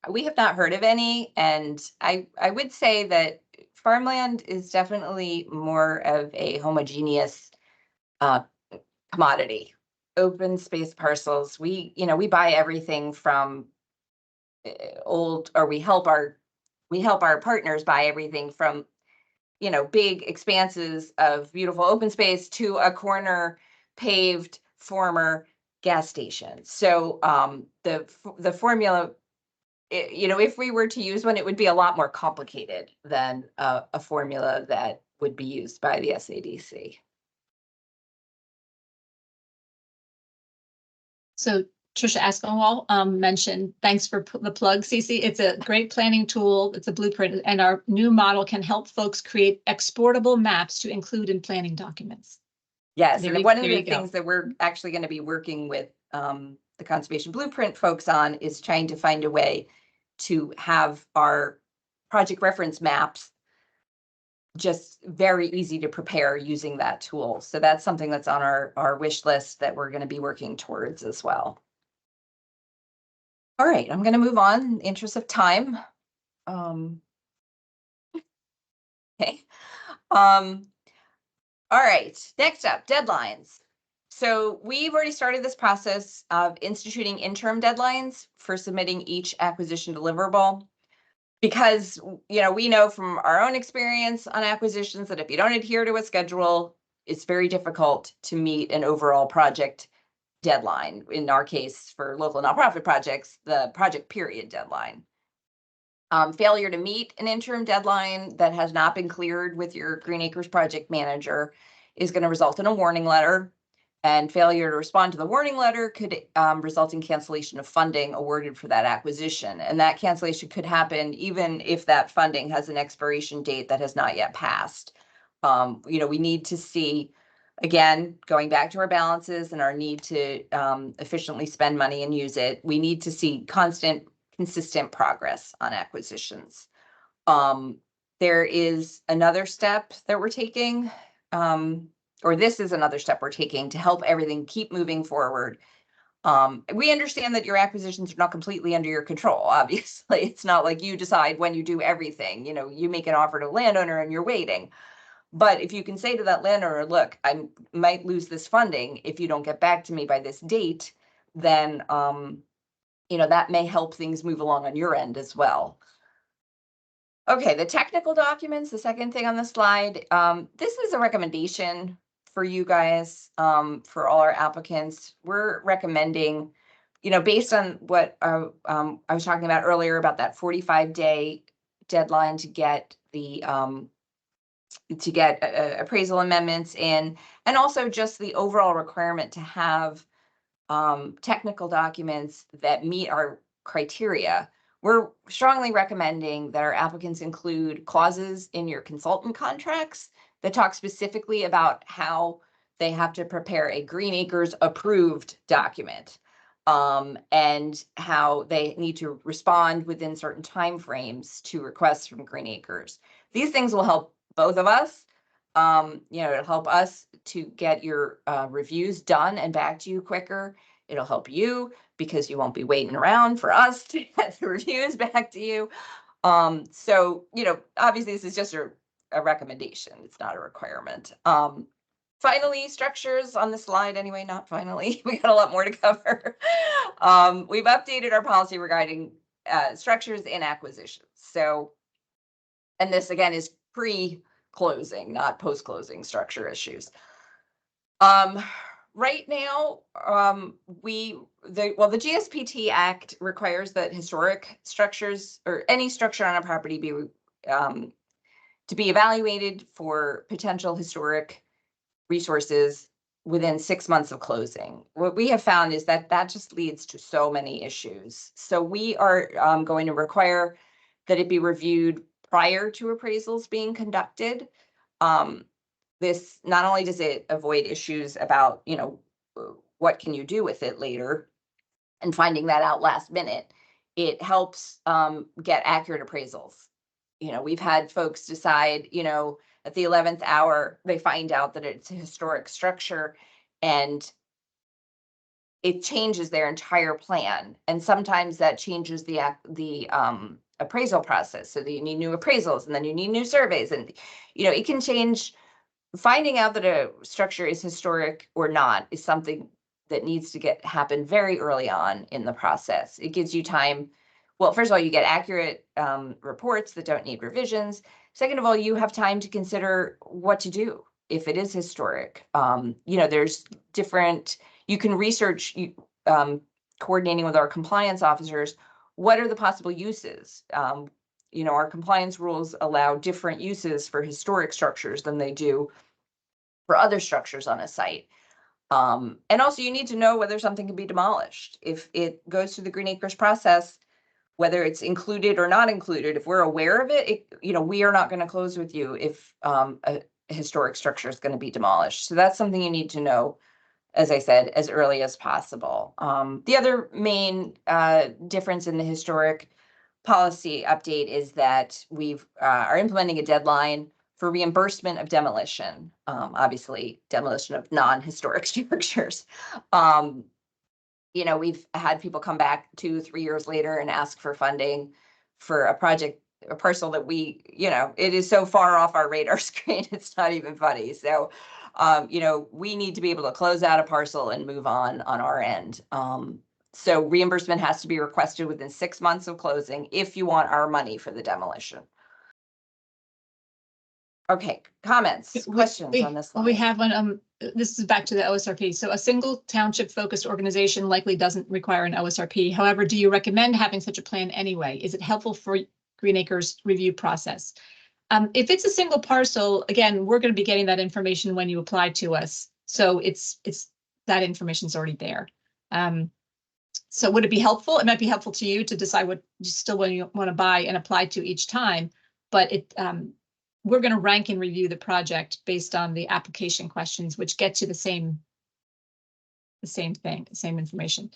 We have not heard of any, and I would say that farmland is definitely more of a homogeneous commodity. Open space parcels, we buy everything from we help our partners buy everything from, big expanses of beautiful open space to a corner paved former gas station. So the formula, if we were to use one, it would be a lot more complicated than a formula that would be used by the SADC. So Tricia Aspinwall mentioned, thanks for the plug, Cece. It's a great planning tool. It's a blueprint, and our new model can help folks create exportable maps to include in planning documents. Yes, and one of the things that we're actually going to be working with the Conservation Blueprint folks on is trying to find a way to have our project reference maps just very easy to prepare using that tool. So that's something that's on our wish list that we're going to be working towards as well. All right, I'm going to move on in the interest of time. Okay. All right, next up, deadlines. So we've already started this process of instituting interim deadlines for submitting each acquisition deliverable, because we know from our own experience on acquisitions that if you don't adhere to a schedule, it's very difficult to meet an overall project deadline. In our case, for local nonprofit projects, the project period deadline. Failure to meet an interim deadline that has not been cleared with your Green Acres project manager is going to result in a warning letter, and failure to respond to the warning letter could result in cancellation of funding awarded for that acquisition. And that cancellation could happen even if that funding has an expiration date that has not yet passed. We need to see, again, going back to our balances and our need to efficiently spend money and use it, we need to see consistent progress on acquisitions. There is another step that we're taking, or this is another step we're taking to help everything keep moving forward. We understand that your acquisitions are not completely under your control. Obviously, it's not like you decide when you do everything. You make an offer to a landowner and you're waiting. But if you can say to that landowner, look, I might lose this funding if you don't get back to me by this date, then that may help things move along on your end as well. Okay, the technical documents, the second thing on the slide. This is a recommendation for you guys, for all our applicants. We're recommending, based on what I was talking about earlier about that 45-day deadline to get the appraisal amendments in, and also just the overall requirement to have technical documents that meet our criteria. We're strongly recommending that our applicants include clauses in your consultant contracts that talk specifically about how they have to prepare a Green Acres approved document, and how they need to respond within certain timeframes to requests from Green Acres. These things will help both of us. It'll help us to get your reviews done and back to you quicker. It'll help you because you won't be waiting around for us to get the reviews back to you. So, obviously this is just a recommendation. It's not a requirement. Finally, structures on the slide anyway, not finally. We got a lot more to cover. We've updated our policy regarding structures in acquisitions. So, and this again is pre-closing, not post-closing structure issues. Right now, the GSPT Act requires that historic structures or any structure on a property be to be evaluated for potential historic resources within 6 months of closing. What we have found is that just leads to so many issues. So we are going to require that it be reviewed prior to appraisals being conducted. This not only does it avoid issues about, what can you do with it later and finding that out last minute, it helps get accurate appraisals. We've had folks decide, at the 11th hour, they find out that it's a historic structure and it changes their entire plan. And sometimes that changes the appraisal process. So that you need new appraisals and then you need new surveys. And, it can change. Finding out that a structure is historic or not is something that needs to happen very early on in the process. It gives you time. Well, first of all, you get accurate reports that don't need revisions. Second of all, you have time to consider what to do if it is historic. There's different, you can research, coordinating with our compliance officers, what are the possible uses? Our compliance rules allow different uses for historic structures than they do for other structures on a site. And also you need to know whether something can be demolished. If it goes through the Green Acres process, whether it's included or not included, if we're aware of it, we are not going to close with you if a historic structure is going to be demolished. So that's something you need to know, as I said, as early as possible. The other main difference in the historic policy update is that we are implementing a deadline for reimbursement of demolition. Obviously, demolition of non-historic structures. We've had people come back 2-3 years later and ask for funding for a parcel that it is so far off our radar screen, it's not even funny. So, we need to be able to close out a parcel and move on our end. So reimbursement has to be requested within 6 months of closing if you want our money for the demolition. Okay, comments, questions on this Well, line? we have one, this is back to the OSRP. So a single township focused organization likely doesn't require an OSRP. However, do you recommend having such a plan anyway? Is it helpful for Green Acres review process? If it's a single parcel, again, we're going to be getting that information when you apply to us. So it's that information's already there. So would it be helpful? It might be helpful to you to decide what you still want to buy and apply to each time, but we're going to rank and review the project based on the application questions, which get you the same thing, the same information.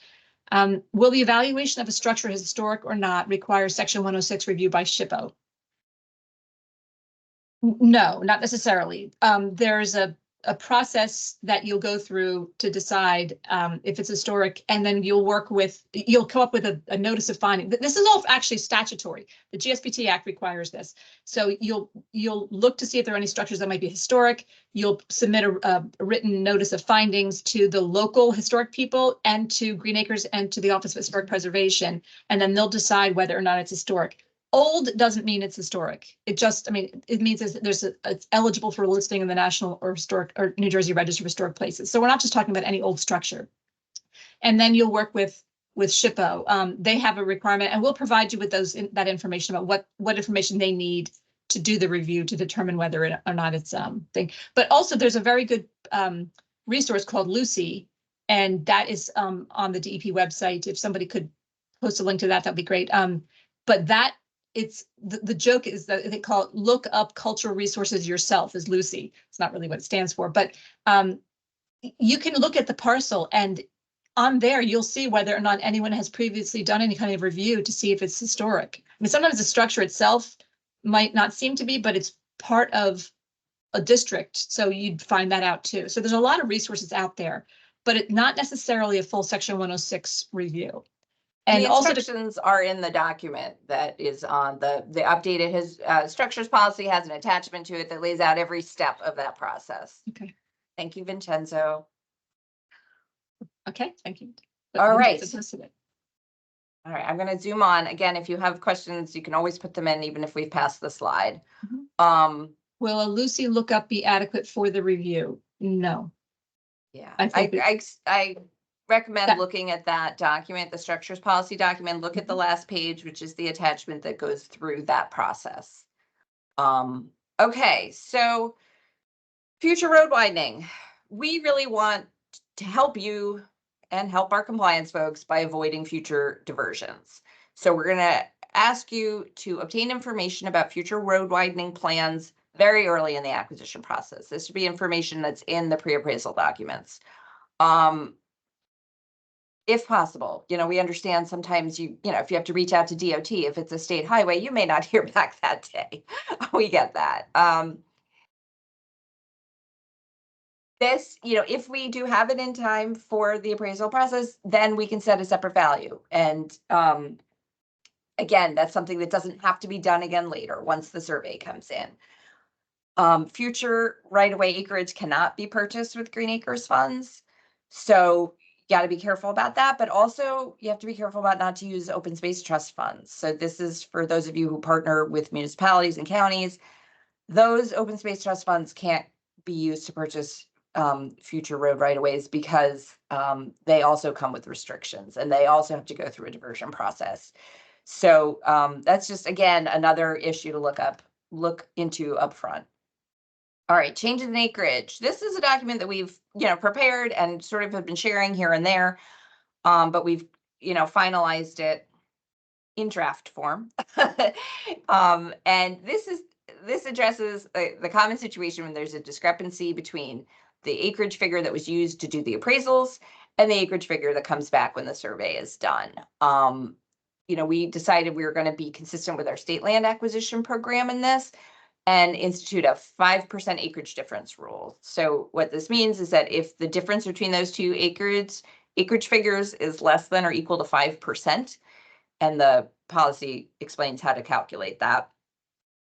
Will the evaluation of a structure as historic or not require Section 106 review by SHPO? No, not necessarily. There's a process that you'll go through to decide if it's historic, and then you'll come up with a notice of finding. This is all actually statutory. The GSBT Act requires this. So you'll look to see if there are any structures that might be historic. You'll submit a written notice of findings to the local historic people and to Green Acres and to the Office of Historic Preservation, and then they'll decide whether or not it's historic. Old doesn't mean it's historic. It means it's eligible for listing in the National or Historic or New Jersey Register of Historic Places. So we're not just talking about any old structure. And then you'll work with SHPO. They have a requirement, and we'll provide you with that information about what information they need to do the review to determine whether or not it's thing. But also there's a very good resource called Lucy, and that is on the DEP website. If somebody could post a link to that, that'd be great. But that it's the joke is that they call it look up cultural resources yourself is Lucy. It's not really what it stands for, but you can look at the parcel, and on there you'll see whether or not anyone has previously done any kind of review to see if it's historic. I mean, sometimes the structure itself might not seem to be, but it's part of a district, so you'd find that out too. So there's a lot of resources out there, but it's not necessarily a full Section 106 review. And the instructions are in the document that is on the updated structures policy has an attachment to it that lays out every step of that process. Okay. Thank you, Vincenzo. Okay, thank you. All right. All right, I'm going to zoom on. Again, if you have questions, you can always put them in, even if we've passed the slide. Mm-hmm. Will a Lucy lookup be adequate for the review? No. Yeah, I recommend looking at that document, the structures policy document. Look at the last page, which is the attachment that goes through that process. Okay, so future road widening. We really want to help you and help our compliance folks by avoiding future diversions. So we're going to ask you to obtain information about future road widening plans very early in the acquisition process. This should be information that's in the pre-appraisal documents. If possible, we understand sometimes if you have to reach out to DOT, if it's a state highway, you may not hear back that day. We get that. This, if we do have it in time for the appraisal process, then we can set a separate value. And again, that's something that doesn't have to be done again later once the survey comes in. Future right-of-way acreage cannot be purchased with Green Acres funds. So you got to be careful about that, but also you have to be careful about not to use open space trust funds. So this is for those of you who partner with municipalities and counties. Those open space trust funds can't be used to purchase future road right-of-ways because they also come with restrictions and they also have to go through a diversion process. So that's just, again, another issue to look into upfront. All right, changes in acreage. This is a document that we've, prepared and sort of have been sharing here and there, but we've, finalized it in draft form. And this addresses the common situation when there's a discrepancy between the acreage figure that was used to do the appraisals and the acreage figure that comes back when the survey is done. We decided we were going to be consistent with our state land acquisition program in this and institute a 5% acreage difference rule. So what this means is that if the difference between those two acreage figures is less than or equal to 5%, and the policy explains how to calculate that,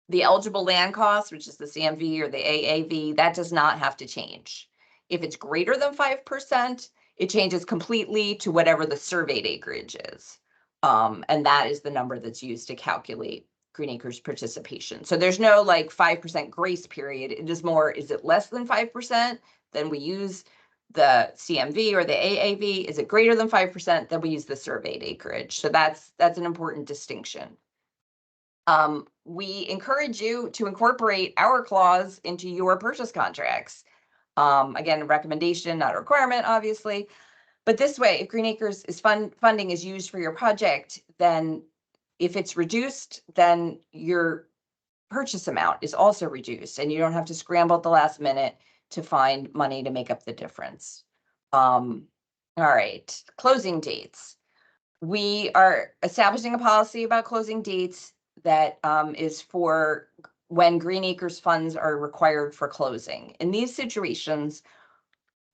the eligible land cost, which is the CMV or the AAV, that does not have to change. If it's greater than 5%, it changes completely to whatever the surveyed acreage is. And that is the number that's used to calculate Green Acres participation. So there's no 5% grace period. It is more, is it less than 5%? Then we use the CMV or the AAV. Is it greater than 5%? Then we use the surveyed acreage. So that's an important distinction. We encourage you to incorporate our clause into your purchase contracts. Again, a recommendation, not a requirement, obviously. But this way, if Green Acres is funding is used for your project, then if it's reduced, then your purchase amount is also reduced, and you don't have to scramble at the last minute to find money to make up the difference. All right, closing dates. We are establishing a policy about closing dates that is for when Green Acres funds are required for closing. In these situations,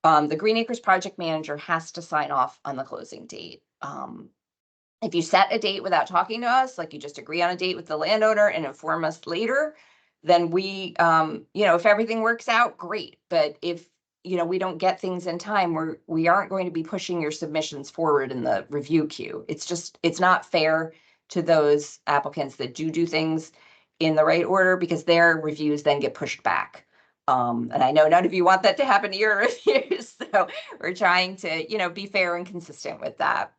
the Green Acres project manager has to sign off on the closing date. If you set a date without talking to us, like you just agree on a date with the landowner and inform us later, then we, if everything works out, great. But if, we don't get things in time, we aren't going to be pushing your submissions forward in the review queue. It's not fair to those applicants that do things in the right order because their reviews then get pushed back. And I know none of you want that to happen to your reviews, so we're trying to, be fair and consistent with that.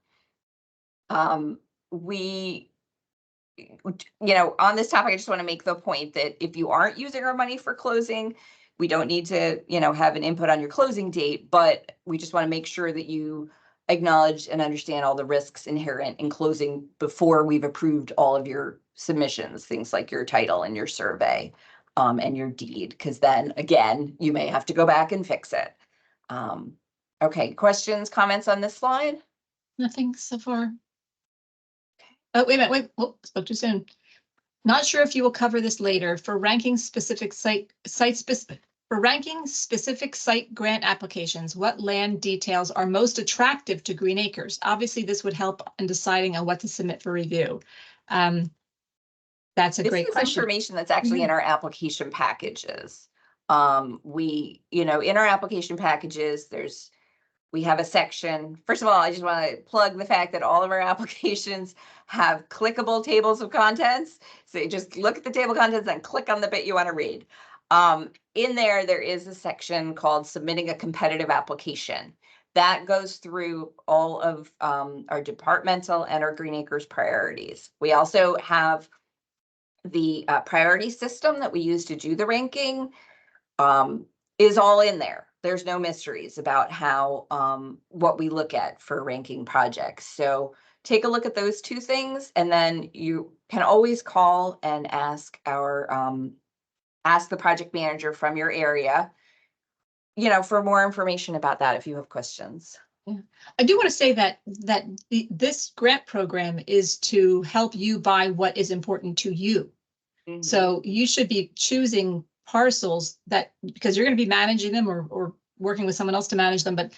We, on this topic, I just want to make the point that if you aren't using our money for closing, we don't need to, have an input on your closing date, but we just want to make sure that you acknowledge and understand all the risks inherent in closing before we've approved all of your submissions, things like your title and your survey, and your deed, because then again, you may have to go back and fix it. Okay, questions, comments on this slide? Nothing so far. Oh, wait a minute, spoke too soon. Not sure if you will cover this later. For ranking specific site grant applications, what land details are most attractive to Green Acres? Obviously, this would help in deciding on what to submit for review. That's a great question. This is information that's actually in our application packages. In our application packages, we have a section. First of all, I just want to plug the fact that all of our applications have clickable tables of contents. So you just look at the table of contents and click on the bit you want to read. In there is a section called submitting a competitive application. That goes through all of our departmental and our Green Acres priorities. We also have the priority system that we use to do the ranking is all in there. There's no mysteries about how what we look at for ranking projects. So take a look at those two things, and then you can always call and ask ask the project manager from your area, for more information about that if you have questions. I do want to say that this grant program is to help you buy what is important to you. Mhm. So you should be choosing parcels that, because you're going to be managing them or working with someone else to manage them. But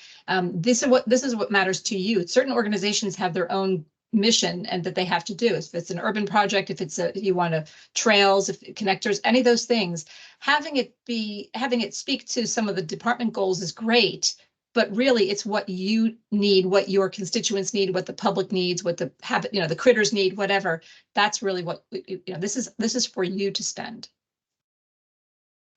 this is what matters to you. Certain organizations have their own mission and that they have to do. If it's an urban project, if it's you want trails, if connectors, any of those things, having it speak to some of the department goals is great. But really, it's what you need, what your constituents need, what the public needs, what the habit, the critters need, whatever. That's really what this is for you to spend.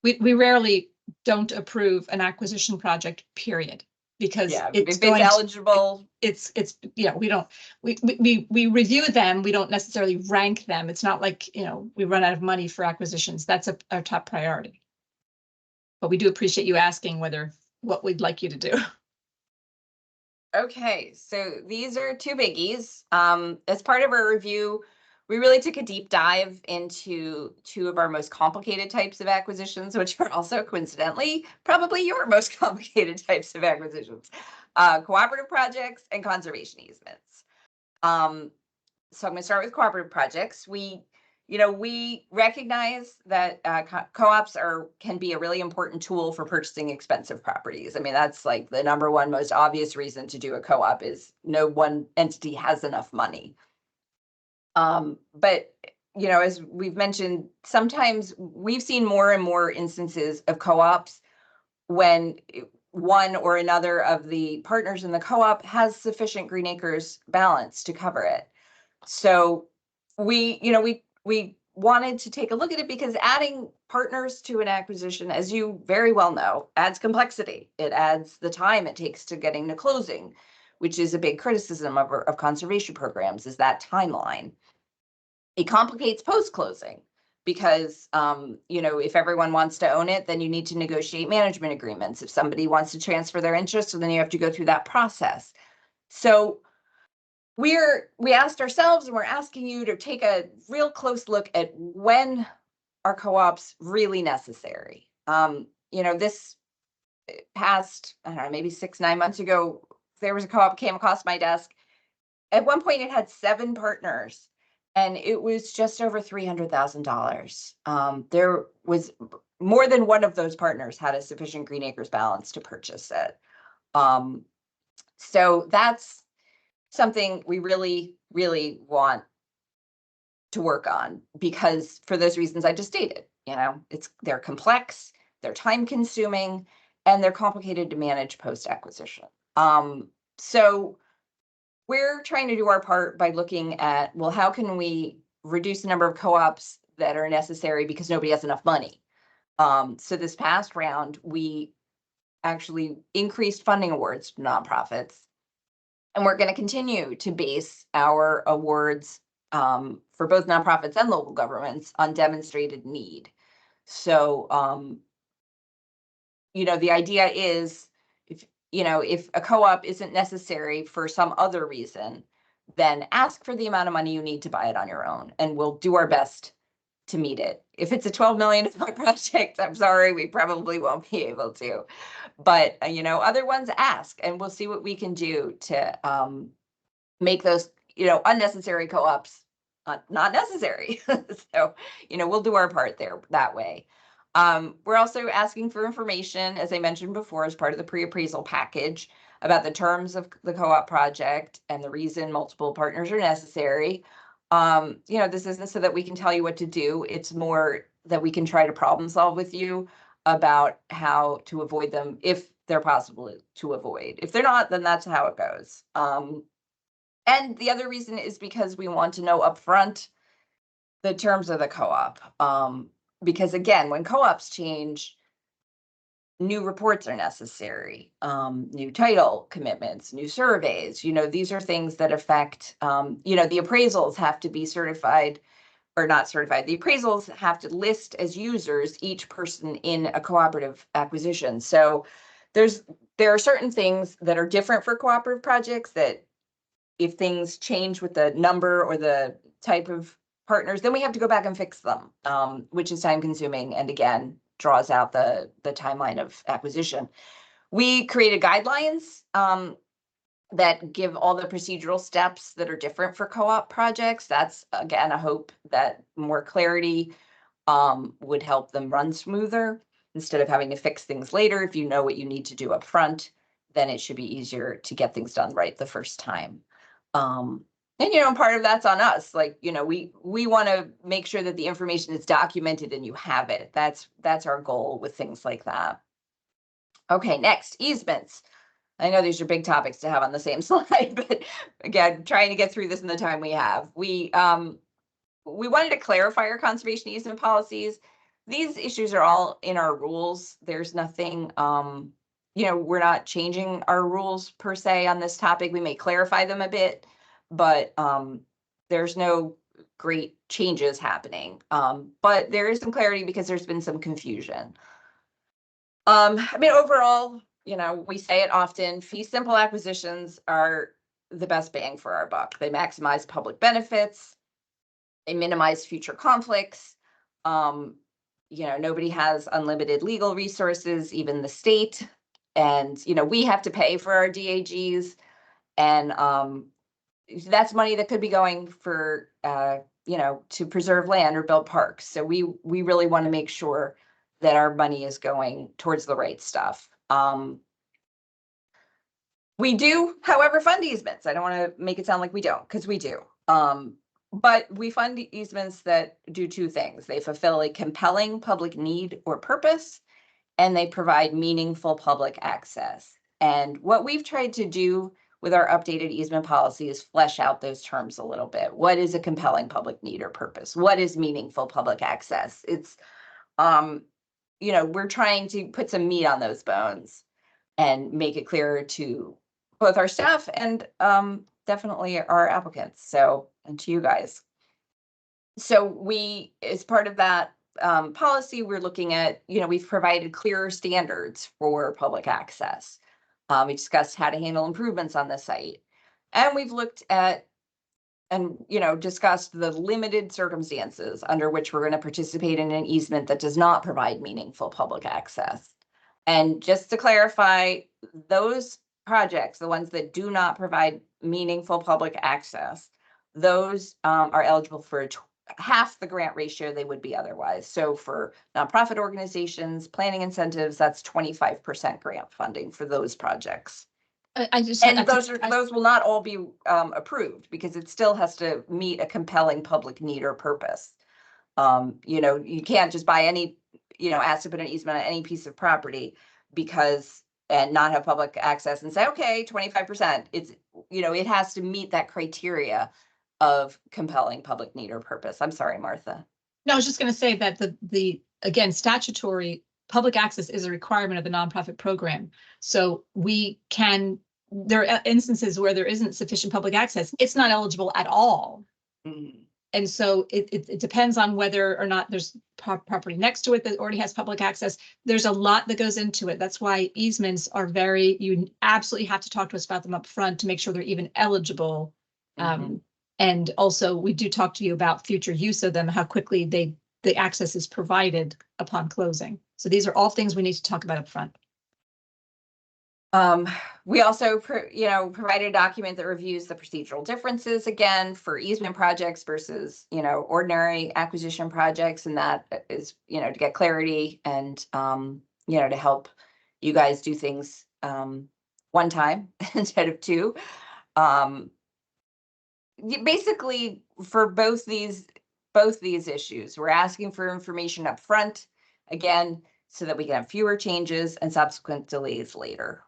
We rarely don't approve an acquisition project, period, because Yeah, it's if it's eligible. it's we don't we review them. We don't necessarily rank them. It's not like we run out of money for acquisitions. That's our top priority. But we do appreciate you asking what we'd like you to do. Okay, so these are two biggies. As part of our review, we really took a deep dive into two of our most complicated types of acquisitions, which are also coincidentally probably your most complicated types of acquisitions, cooperative projects and conservation easements. So I'm going to start with cooperative projects. We recognize that co-ops can be a really important tool for purchasing expensive properties. I mean, that's like the number one most obvious reason to do a co-op is no one entity has enough money. But as we've mentioned, sometimes we've seen more and more instances of co-ops when one or another of the partners in the co-op has sufficient green acres balance to cover it. So we wanted to take a look at it because adding partners to an acquisition, as you very well know, adds complexity. It adds the time it takes to getting to closing, which is a big criticism of conservation programs, is that timeline. It complicates post-closing because, if everyone wants to own it, then you need to negotiate management agreements. If somebody wants to transfer their interest, then you have to go through that process. So we asked ourselves, and we're asking you to take a real close look at when are co-ops really necessary. This past, I don't know, maybe 6-9 months ago, there was a co-op came across my desk. At one point, it had 7 partners, and it was just over $300,000. There was more than one of those partners had a sufficient green acres balance to purchase it. So that's something we really, really want to work on, because for those reasons I just stated, they're complex, they're time consuming, and they're complicated to manage post acquisition. So we're trying to do our part by looking at, well, how can we reduce the number of co-ops that are necessary because nobody has enough money? So this past round, we actually increased funding awards to nonprofits. And we're going to continue to base our awards for both nonprofits and local governments on demonstrated need. So, the idea is if a co-op isn't necessary for some other reason, then ask for the amount of money you need to buy it on your own, and we'll do our best to meet it. If it's a $12 million project, I'm sorry, we probably won't be able to. But, other ones ask, and we'll see what we can do to make those, unnecessary co-ops not necessary. So, we'll do our part there that way. We're also asking for information, as I mentioned before, as part of the pre-appraisal package about the terms of the co-op project and the reason multiple partners are necessary. This isn't so that we can tell you what to do. It's more that we can try to problem solve with you about how to avoid them if they're possible to avoid. If they're not, then that's how it goes. And the other reason is because we want to know upfront the terms of the co-op. Because again, when co-ops change, new reports are necessary, new title commitments, new surveys. These are things that affect, the appraisals have to be certified or not certified. The appraisals have to list as users each person in a cooperative acquisition. So there are certain things that are different for cooperative projects that if things change with the number or the type of partners, then we have to go back and fix them, which is time consuming and again, draws out the timeline of acquisition. We created guidelines that give all the procedural steps that are different for co-op projects. That's again, a hope that more clarity would help them run smoother instead of having to fix things later. If you know what you need to do up front, then it should be easier to get things done right the first time. And part of that's on us. Like, we want to make sure that the information is documented and you have it. That's our goal with things like that. Okay, next, easements. I know these are big topics to have on the same slide, but again, trying to get through this in the time we have. We wanted to clarify our conservation easement policies. These issues are all in our rules. There's nothing, we're not changing our rules per se on this topic. We may clarify them a bit, but there's no great changes happening. But there is some clarity because there's been some confusion. Overall, we say it often, fee simple acquisitions are the best bang for our buck. They maximize public benefits. They minimize future conflicts. Nobody has unlimited legal resources, even the state. And, we have to pay for our DAGs. And that's money that could be going for, to preserve land or build parks. So we really want to make sure that our money is going towards the right stuff. We do, however, fund easements. I don't want to make it sound like we don't, because we do. But we fund easements that do two things. They fulfill a compelling public need or purpose, and they provide meaningful public access. And what we've tried to do with our updated easement policy is flesh out those terms a little bit. What is a compelling public need or purpose? What is meaningful public access? It's, we're trying to put some meat on those bones and make it clearer to both our staff and definitely our applicants, and to you guys. So we, as part of that policy, we're looking at, we've provided clearer standards for public access. We discussed how to handle improvements on the site. And we've looked at and, discussed the limited circumstances under which we're going to participate in an easement that does not provide meaningful public access. And just to clarify, those projects, the ones that do not provide meaningful public access, those are eligible for half the grant ratio they would be otherwise. So for nonprofit organizations, planning incentives, that's 25% grant funding for those projects. Those will not all be approved because it still has to meet a compelling public need or purpose. You can't just buy any, ask to put an easement on any piece of property and not have public access and say, okay, 25%. It's, it has to meet that criteria of compelling public need or purpose. I'm sorry, Martha. No, I was just going to say that again, statutory public access is a requirement of the nonprofit program. So there are instances where there isn't sufficient public access. It's not eligible at all. Mm-hmm. And so it depends on whether or not there's property next to it that already has public access. There's a lot that goes into it. That's why easements are you absolutely have to talk to us about them up front to make sure they're even eligible. Mm-hmm. And also we do talk to you about future use of them, how quickly the access is provided upon closing. So these are all things we need to talk about up front. We also, provided a document that reviews the procedural differences again for easement projects versus, ordinary acquisition projects. And that is, to get clarity and, to help you guys do things one time instead of two. Basically, for both these issues, we're asking for information up front, again, so that we can have fewer changes and subsequent delays later.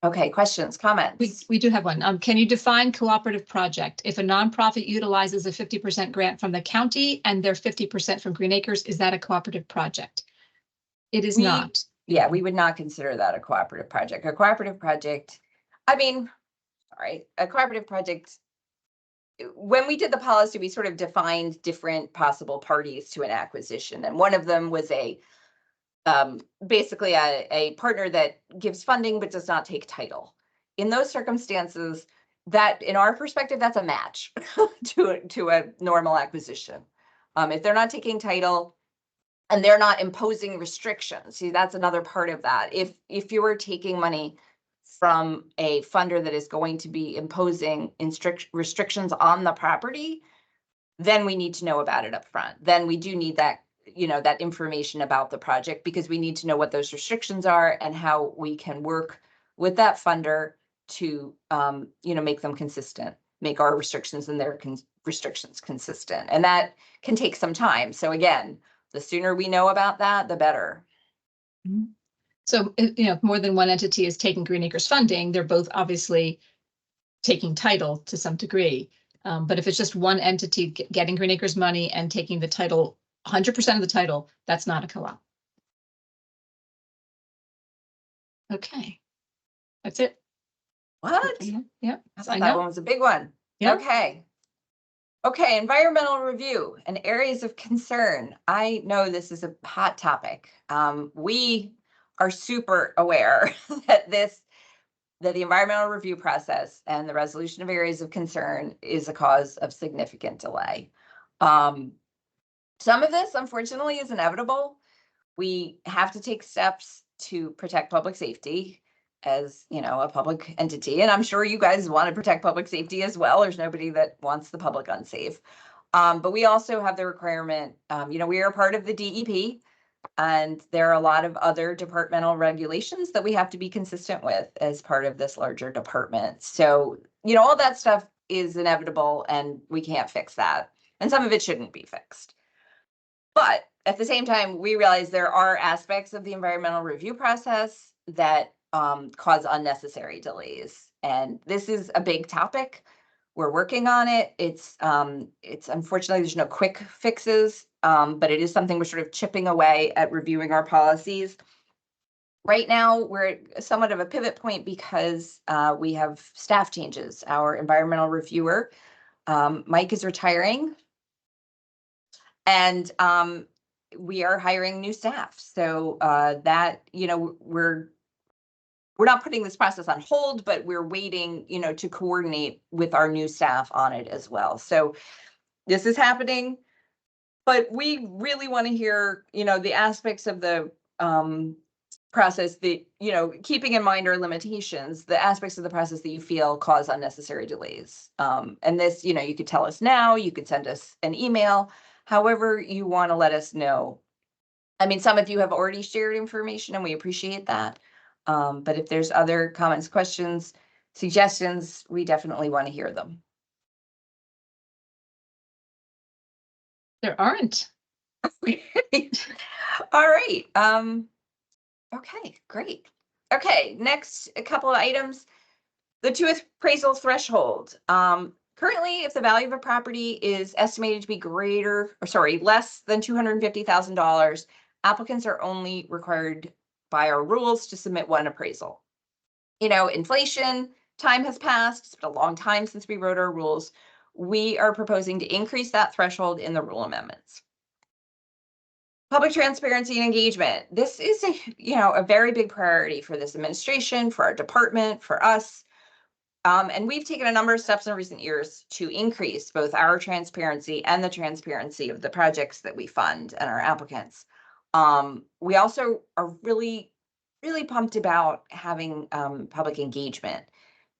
Okay, questions, comments? We do have one. Can you define cooperative project? If a nonprofit utilizes a 50% grant from the county and they're 50% from Green Acres, is that a cooperative project? It is not. Yeah, we would not consider that a cooperative project. A cooperative project, a cooperative project, when we did the policy, we sort of defined different possible parties to an acquisition. And one of them was basically a partner that gives funding but does not take title. In those circumstances, that in our perspective, that's a match to a normal acquisition. If they're not taking title and they're not imposing restrictions, see, that's another part of that. If you were taking money from a funder that is going to be imposing restrictions on the property, then we need to know about it up front. Then we do need that, that information about the project, because we need to know what those restrictions are and how we can work with that funder to, make them consistent, make our restrictions and their restrictions consistent. And that can take some time. So again, the sooner we know about that, the better. So, if more than one entity is taking Green Acres funding, they're both obviously taking title to some degree. But if it's just one entity getting Green Acres money and taking the title, 100% of the title, that's not a co-op. Okay, that's it. What? Yeah, I thought that one was a big one. Yeah. Okay, environmental review and areas of concern. I know this is a hot topic. We are super aware that the environmental review process and the resolution of areas of concern is a cause of significant delay. Some of this, unfortunately, is inevitable. We have to take steps to protect public safety as, a public entity. And I'm sure you guys want to protect public safety as well. There's nobody that wants the public unsafe. But we also have the requirement, we are part of the DEP, and there are a lot of other departmental regulations that we have to be consistent with as part of this larger department. So, all that stuff is inevitable and we can't fix that. And some of it shouldn't be fixed. But at the same time, we realize there are aspects of the environmental review process that cause unnecessary delays. And this is a big topic. We're working on it. It's unfortunately, there's no quick fixes, but it is something we're sort of chipping away at reviewing our policies. Right now, we're at somewhat of a pivot point because we have staff changes. Our environmental reviewer, Mike, is retiring, and we are hiring new staff. So that, we're not putting this process on hold, but we're waiting, to coordinate with our new staff on it as well. So this is happening, but we really want to hear, the aspects of the process that, keeping in mind our limitations, the aspects of the process that you feel cause unnecessary delays. And this, you could tell us now, you could send us an email, however you want to let us know. I mean, some of you have already shared information and we appreciate that. But if there's other comments, questions, suggestions, we definitely want to hear them. There aren't. All right. Okay, great. Okay, next, a couple of items. The two appraisal threshold. Currently, if the value of a property is estimated to be less than $250,000, applicants are only required by our rules to submit one appraisal. Inflation, time has passed. It's been a long time since we wrote our rules. We are proposing to increase that threshold in the rule amendments. Public transparency and engagement. This is a very big priority for this administration, for our department, for us. And we've taken a number of steps in recent years to increase both our transparency and the transparency of the projects that we fund and our applicants. We also are really, really pumped about having public engagement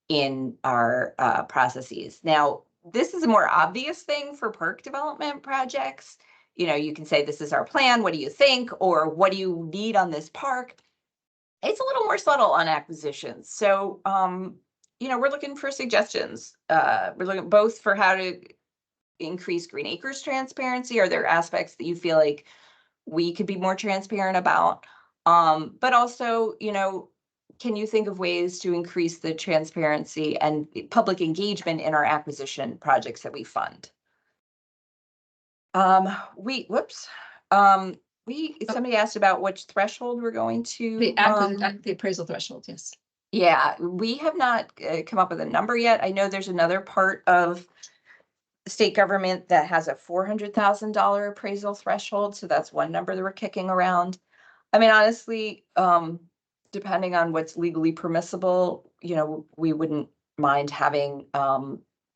in our processes. Now, this is a more obvious thing for park development projects. You can say, this is our plan. What do you think? Or what do you need on this park? It's a little more subtle on acquisitions. So, we're looking for suggestions. We're looking both for how to increase Green Acres transparency. Are there aspects that you feel like we could be more transparent about? But also, can you think of ways to increase the transparency and public engagement in our acquisition projects that we fund? Somebody asked about which threshold we're going to. The appraisal threshold, yes. Yeah, we have not come up with a number yet. I know there's another part of the state government that has a $400,000 appraisal threshold. So that's one number that we're kicking around. I mean, honestly, depending on what's legally permissible, we wouldn't mind having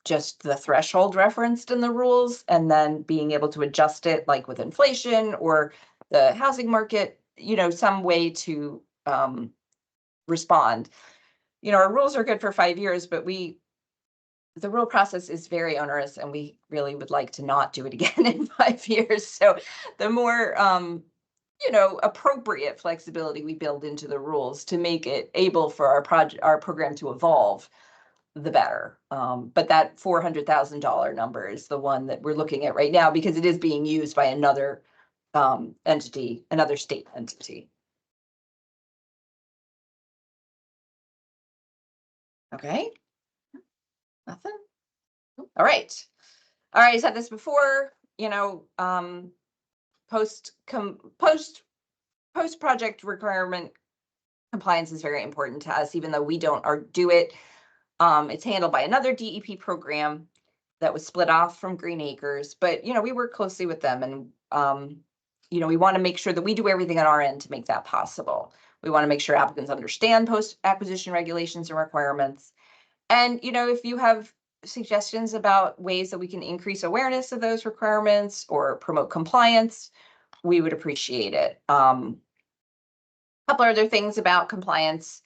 just the threshold referenced in the rules and then being able to adjust it like with inflation or the housing market, some way to respond. Our rules are good for 5 years, but the rule process is very onerous and we really would like to not do it again in 5 years. So the more, appropriate flexibility we build into the rules to make it able for our program to evolve, the better. But that $400,000 number is the one that we're looking at right now because it is being used by another entity, another state entity. Okay. Nothing. All right. I said this before, post project requirement compliance is very important to us, even though we don't do it. It's handled by another DEP program that was split off from Green Acres, but we work closely with them, and we want to make sure that we do everything on our end to make that possible. We want to make sure applicants understand post-acquisition regulations and requirements. And if you have suggestions about ways that we can increase awareness of those requirements or promote compliance, we would appreciate it. A couple other things about compliance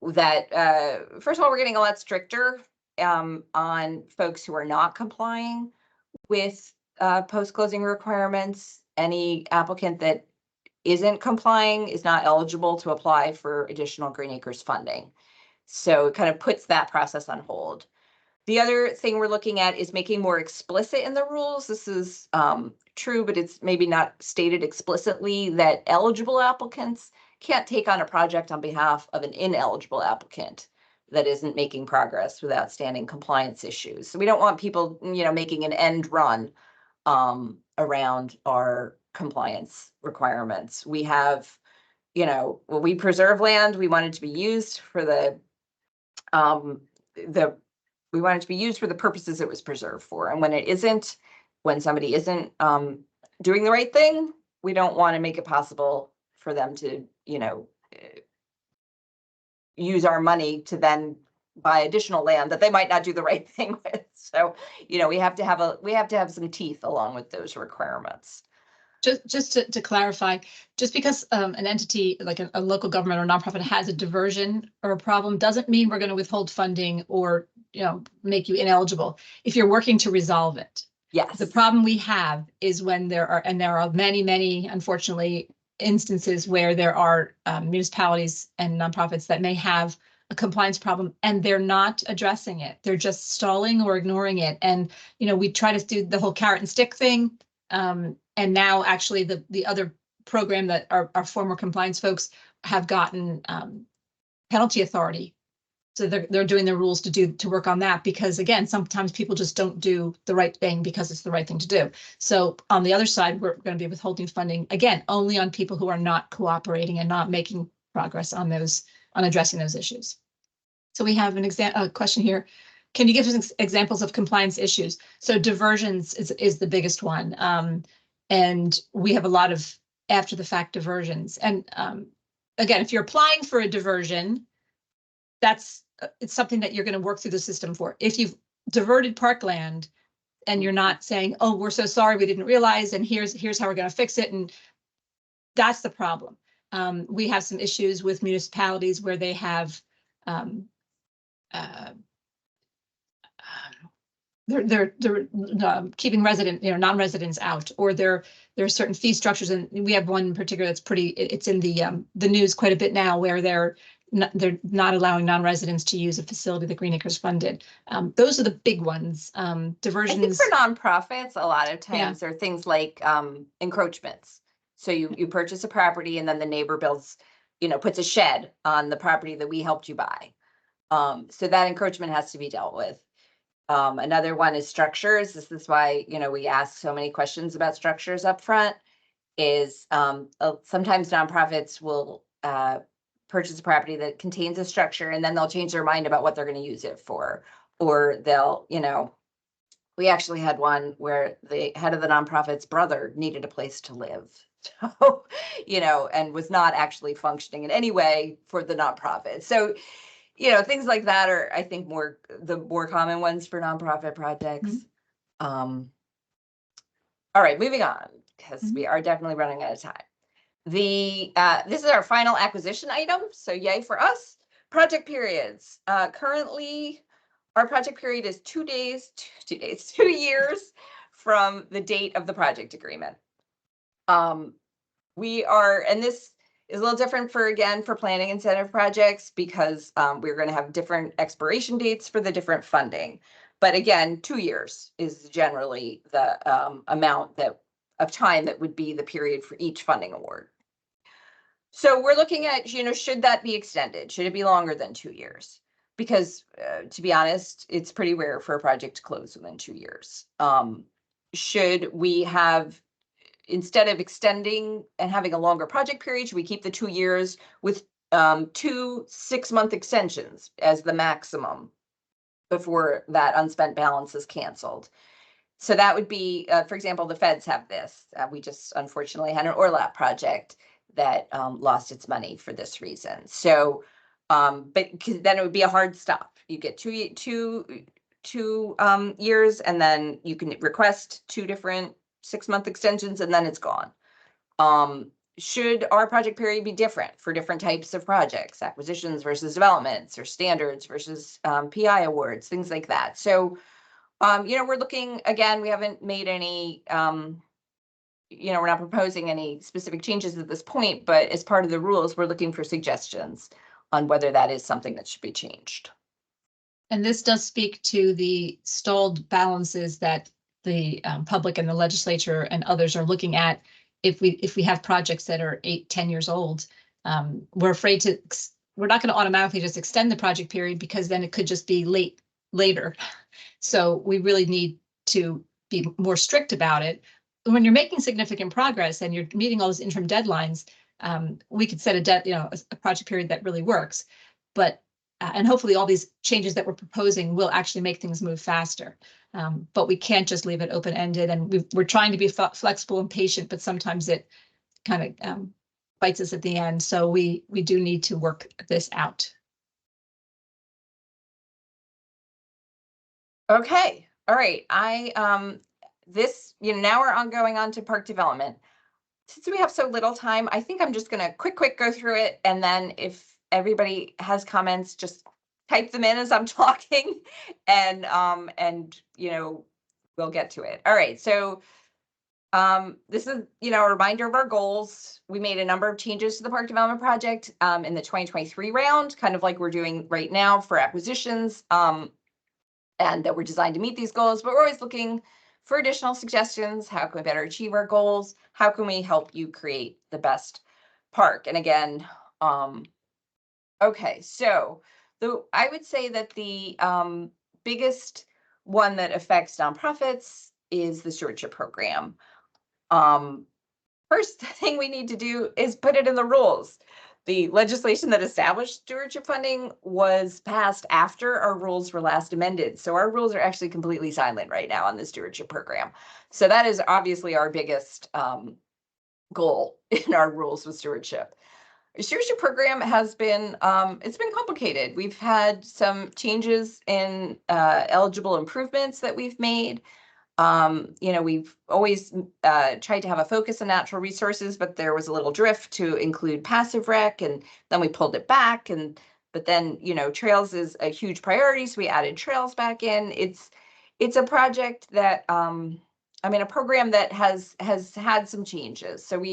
that, first of all, we're getting a lot stricter on folks who are not complying with post-closing requirements. Any applicant that isn't complying is not eligible to apply for additional Green Acres funding. So it kind of puts that process on hold. The other thing we're looking at is making more explicit in the rules. This is true, but it's maybe not stated explicitly that eligible applicants can't take on a project on behalf of an ineligible applicant that isn't making progress with outstanding compliance issues. So we don't want people, making an end run around our compliance requirements. We have, we preserve land. We want it to be used for we want it to be used for the purposes it was preserved for. And when it isn't, when somebody isn't doing the right thing, we don't want to make it possible for them to, use our money to then buy additional land that they might not do the right thing with. So, we have to have some teeth along with those requirements. Just to clarify, just because an entity like a local government or nonprofit has a diversion or a problem doesn't mean we're going to withhold funding or make you ineligible if you're working to resolve it. Yes. The problem we have is when there are many, unfortunately, instances where there are municipalities and nonprofits that may have a compliance problem and they're not addressing it. They're just stalling or ignoring it. And, we try to do the whole carrot and stick thing. And now actually the other program that our former compliance folks have gotten penalty authority. So they're doing the rules to work on that, because again, sometimes people just don't do the right thing because it's the right thing to do. So on the other side, we're going to be withholding funding again, only on people who are not cooperating and not making progress on addressing those issues. So we have a question here. Can you give us examples of compliance issues? So diversions is the biggest one. And we have a lot of after the fact diversions. And again, if you're applying for a diversion, it's something that you're going to work through the system for. If you've diverted parkland and you're not saying, oh, we're so sorry, we didn't realize, and here's how we're going to fix it. And that's the problem. We have some issues with municipalities where they have they're keeping non-residents out, or there are certain fee structures, and we have one in particular that's it's in the news quite a bit now, where they're not allowing non-residents to use a facility that Green Acres funded. Those are the big ones. Diversions. I think for nonprofits, a lot of times there are things like encroachments. So you purchase a property and then the neighbor builds, puts a shed on the property that we helped you buy. So that encroachment has to be dealt with. Another one is structures. This is why, we ask so many questions about structures up front, is sometimes nonprofits will purchase a property that contains a structure and then they'll change their mind about what they're going to use it for. Or they'll, we actually had one where the head of the nonprofit's brother needed a place to live. So, and was not actually functioning in any way for the nonprofit. So, things like that are, I think, the more common ones for nonprofit projects. All right, moving on, because we are definitely running out of time. This is our final acquisition item, so yay for us. Project periods. Currently, our project period is 2 years from the date of the project agreement. And this is a little different for planning incentive projects, because we're going to have different expiration dates for the different funding. But again, 2 years is generally the amount of time that would be the period for each funding award. So we're looking at, should that be extended? Should it be longer than 2 years? Because to be honest, it's pretty rare for a project to close within 2 years. Should we have, instead of extending and having a longer project period, should we keep the 2 years with 2 6-month extensions as the maximum before that unspent balance is canceled? So that would be, for example, the feds have this. We just unfortunately had an ORLAP project that lost its money for this reason. So, but then it would be a hard stop. You get two years, and then you can request 2 different 6-month extensions, and then it's gone. Should our project period be different for different types of projects, acquisitions versus developments, or standards versus PI awards, things like that? So, we're looking, again, we haven't made any, we're not proposing any specific changes at this point, but as part of the rules, we're looking for suggestions on whether that is something that should be changed. And this does speak to the stalled balances that the public and the legislature and others are looking at. If we have projects that are 8-10 years old, we're not going to automatically just extend the project period, because then it could just be later. So we really need to be more strict about it. When you're making significant progress and you're meeting all those interim deadlines, we could set a project period that really works. But and hopefully all these changes that we're proposing will actually make things move faster. But we can't just leave it open-ended, and we're trying to be flexible and patient, but sometimes it kind of bites us at the end. So we do need to work this out. Okay, all right. Now we're going on to park development. Since we have so little time, I think I'm just gonna quick go through it, and then if everybody has comments, just type them in as I'm talking, and we'll get to it. All right, so this is a reminder of our goals. We made a number of changes to the park development project in the 2023 round, kind of like we're doing right now for acquisitions, and that were designed to meet these goals, but we're always looking for additional suggestions. How can we better achieve our goals? How can we help you create the best park? And again, okay, so I would say that the biggest one that affects nonprofits is the stewardship program. First thing we need to do is put it in the rules. The legislation that established stewardship funding was passed after our rules were last amended. So our rules are actually completely silent right now on the stewardship program. So that is obviously our biggest goal in our rules with stewardship. The stewardship program has been, it's been complicated. We've had some changes in eligible improvements that we've made. We've always tried to have a focus on natural resources, but there was a little drift to include passive rec, and then we pulled it back. But then, trails is a huge priority, so we added trails back in. It's a project that, a program that has had some changes. So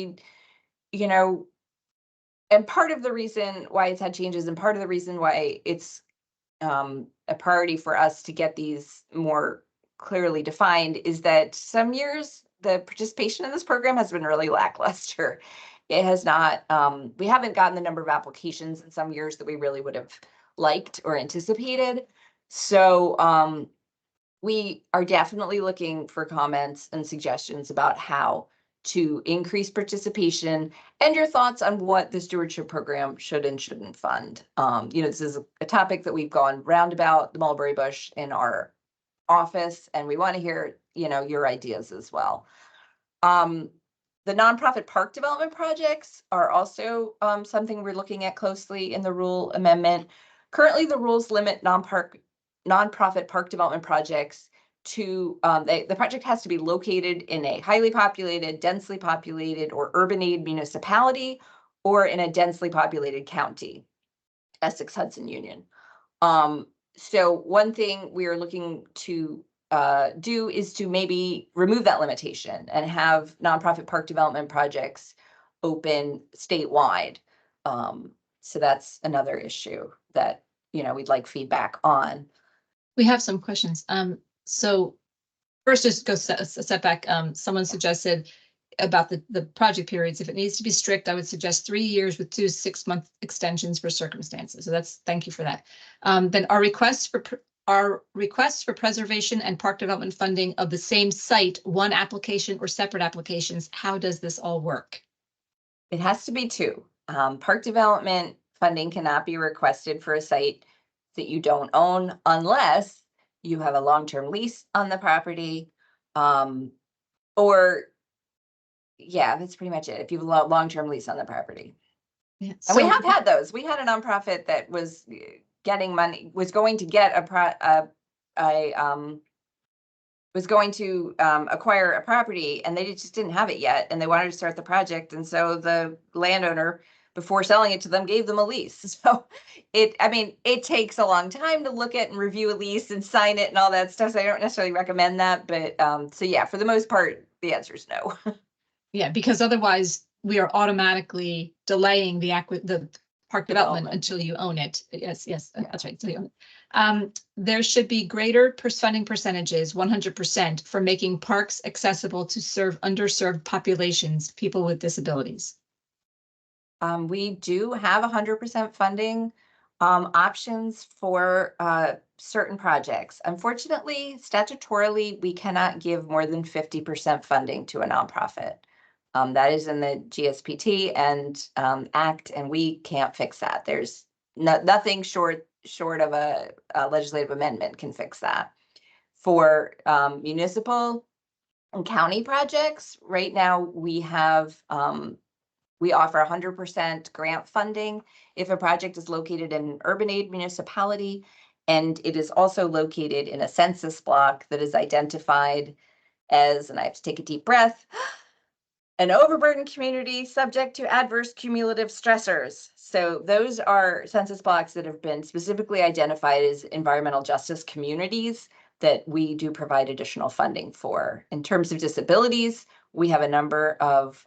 and part of the reason why it's had changes, and part of the reason why it's a priority for us to get these more clearly defined, is that some years the participation in this program has been really lackluster. It has not, we haven't gotten the number of applications in some years that we really would have liked or anticipated. So we are definitely looking for comments and suggestions about how to increase participation, and your thoughts on what the stewardship program should and shouldn't fund. This is a topic that we've gone roundabout the mulberry bush in our office, and we want to hear, your ideas as well. The nonprofit park development projects are also something we're looking at closely in the rule amendment. Currently, the rules limit nonprofit park development projects to, the project has to be located in a highly populated, densely populated, or urban-aid municipality, or in a densely populated county, Essex Hudson Union. So one thing we are looking to do is to maybe remove that limitation and have nonprofit park development projects open statewide. So that's another issue that, we'd like feedback on. We have some questions. So first, just go a step back. Someone suggested about the project periods. If it needs to be strict, I would suggest 3 years with 2 6-month extensions for circumstances. So thank you for that. Then our requests for preservation and park development funding of the same site, one application or separate applications. How does this all work? It has to be 2. Park development funding cannot be requested for a site that you don't own unless you have a long-term lease on the property, or yeah, that's pretty much it. If you have a long-term lease on the property. Yeah, And we have had those. We had a nonprofit that was getting money, was going to get was going to acquire a property, and they just didn't have it yet, and they wanted to start the project, and so the landowner, before selling it to them, gave them a lease. So it takes a long time to look at and review a lease and sign it and all that stuff. So I don't necessarily recommend that, but so yeah, for the most part, the answer is no. Yeah, because otherwise we are automatically delaying the park development until you own it. Yes, Yeah. that's right. Until you own it. There should be greater funding percentages, 100%, for making parks accessible to serve underserved populations, people with disabilities. We do have 100% funding options for certain projects. Unfortunately, statutorily, we cannot give more than 50% funding to a nonprofit. That is in the GSPT and Act, and we can't fix that. There's nothing short of a legislative amendment can fix that. For municipal and county projects, right now we have we offer 100% grant funding if a project is located in an urban-aid municipality and it is also located in a census block that is identified as, and I have to take a deep breath, an overburdened community subject to adverse cumulative stressors. So those are census blocks that have been specifically identified as environmental justice communities that we do provide additional funding for. In terms of disabilities, we have a number of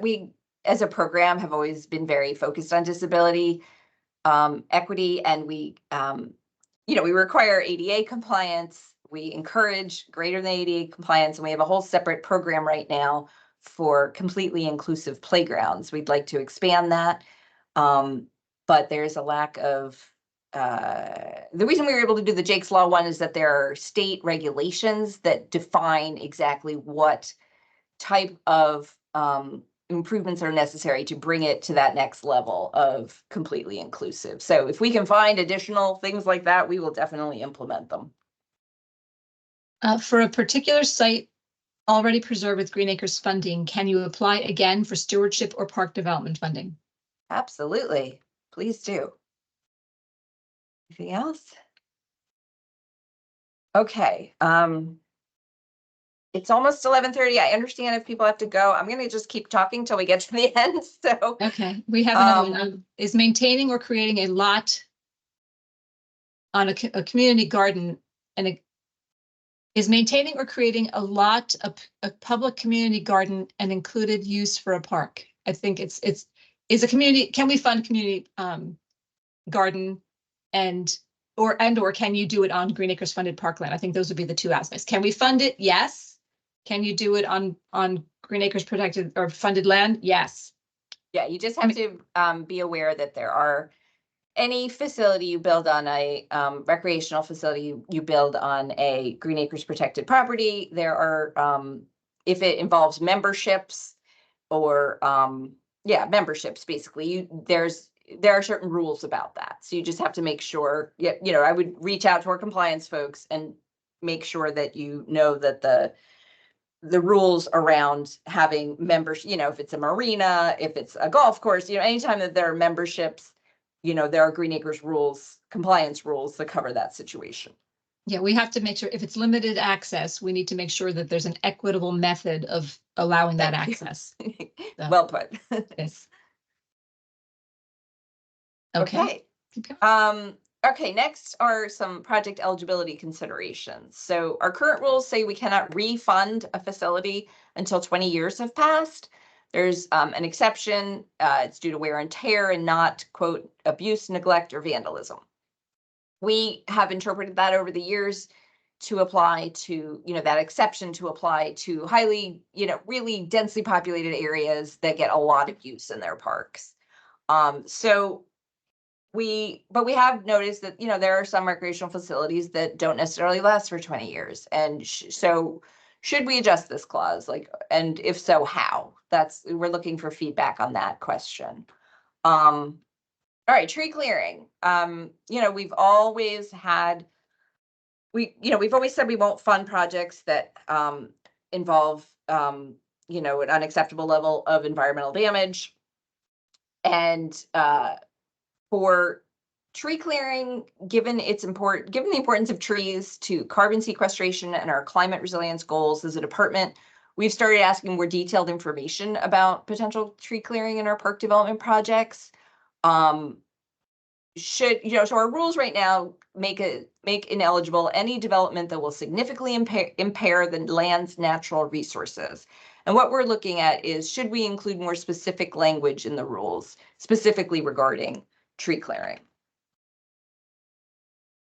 we as a program have always been very focused on disability equity, and we require ADA compliance. We encourage greater than ADA compliance, and we have a whole separate program right now for completely inclusive playgrounds. We'd like to expand that, but there's a lack of the reason we were able to do the Jake's Law one is that there are state regulations that define exactly what type of improvements are necessary to bring it to that next level of completely inclusive. So if we can find additional things like that, we will definitely implement them. For a particular site already preserved with Green Acres funding, can you apply again for stewardship or park development funding? Absolutely. Please do. Anything else? Okay. It's almost 11:30. I understand if people have to go. I'm going to just keep talking till we get to the end. So okay, we have another one. Is maintaining or creating a lot on a community garden and is maintaining or creating a lot of a public community garden an included use for a park? I think is a community. Can we fund community garden or can you do it on Green Acres funded parkland? I think those would be the 2 aspects. Can we fund it? Yes. Can you do it on Green Acres protected or funded land? Yes. Yeah, you just have to be aware that there are any facility you build on a recreational facility you build on a Green Acres protected property. There are if it involves memberships or memberships, basically there are certain rules about that. So you just have to make sure, I would reach out to our compliance folks and make sure that you know that the the rules around having members, you know, if it's a marina, if it's a golf course, you know, anytime that there are memberships, you know, there are Green Acres rules, compliance rules that cover that situation. Yeah, we have to make sure if it's limited access, we need to make sure that there's an equitable method of allowing that Thank you. access. Well put. Yes. Okay. Okay, next are some project eligibility considerations. So our current rules say we cannot refund a facility until 20 years have passed. There's an exception. It's due to wear and tear and not, quote, abuse, neglect, or vandalism. We have interpreted that over the years to apply to, you know, that exception to apply to highly, you know, really densely populated areas that get a lot of use in their parks. But we have noticed that, you know, there are some recreational facilities that don't necessarily last for 20 years. And so should we adjust this clause? Like, and if so, how? We're looking for feedback on that question. All right, tree clearing. You know, we've always said we won't fund projects that involve, you know, an unacceptable level of environmental damage. And for tree clearing, given the importance of trees to carbon sequestration and our climate resilience goals as a department, we've started asking more detailed information about potential tree clearing in our park development projects. So our rules right now make ineligible any development that will significantly impair the land's natural resources. And what we're looking at is, should we include more specific language in the rules, specifically regarding tree clearing?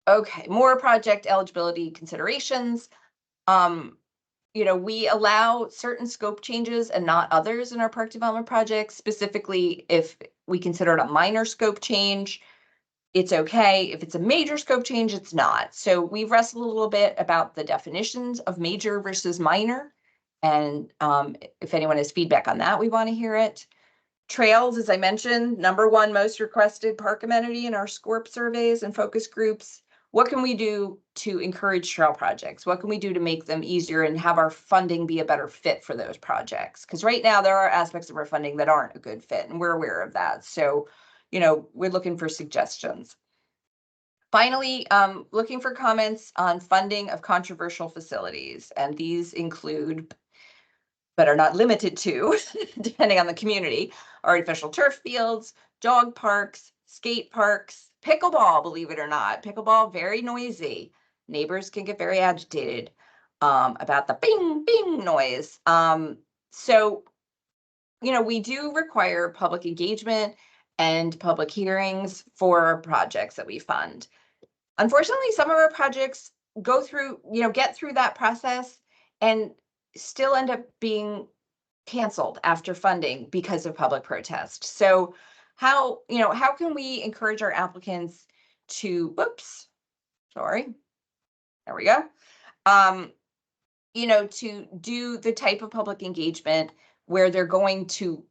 Okay, more project eligibility considerations. You know, we allow certain scope changes and not others in our park development projects. Specifically, if we consider it a minor scope change, it's okay. If it's a major scope change, it's not. So we've wrestled a little bit about the definitions of major versus minor. And if anyone has feedback on that, we want to hear it. Trails, as I mentioned, #1 most requested park amenity in our SCORP surveys and focus groups. What can we do to encourage trail projects? What can we do to make them easier and have our funding be a better fit for those projects? Because right now there are aspects of our funding that aren't a good fit, and we're aware of that. So, you know, we're looking for suggestions. Finally, looking for comments on funding of controversial facilities, and these include, but are not limited to, depending on the community, artificial turf fields, dog parks, skate parks, pickleball, believe it or not. Pickleball, very noisy. Neighbors can get very agitated about the bing, bing noise. So, you know, we do require public engagement and public hearings for our projects that we fund. Unfortunately, some of our projects get through that process and still end up being canceled after funding because of public protest. So how can we encourage our applicants to, there we go. You know, to do the type of public engagement where they're going to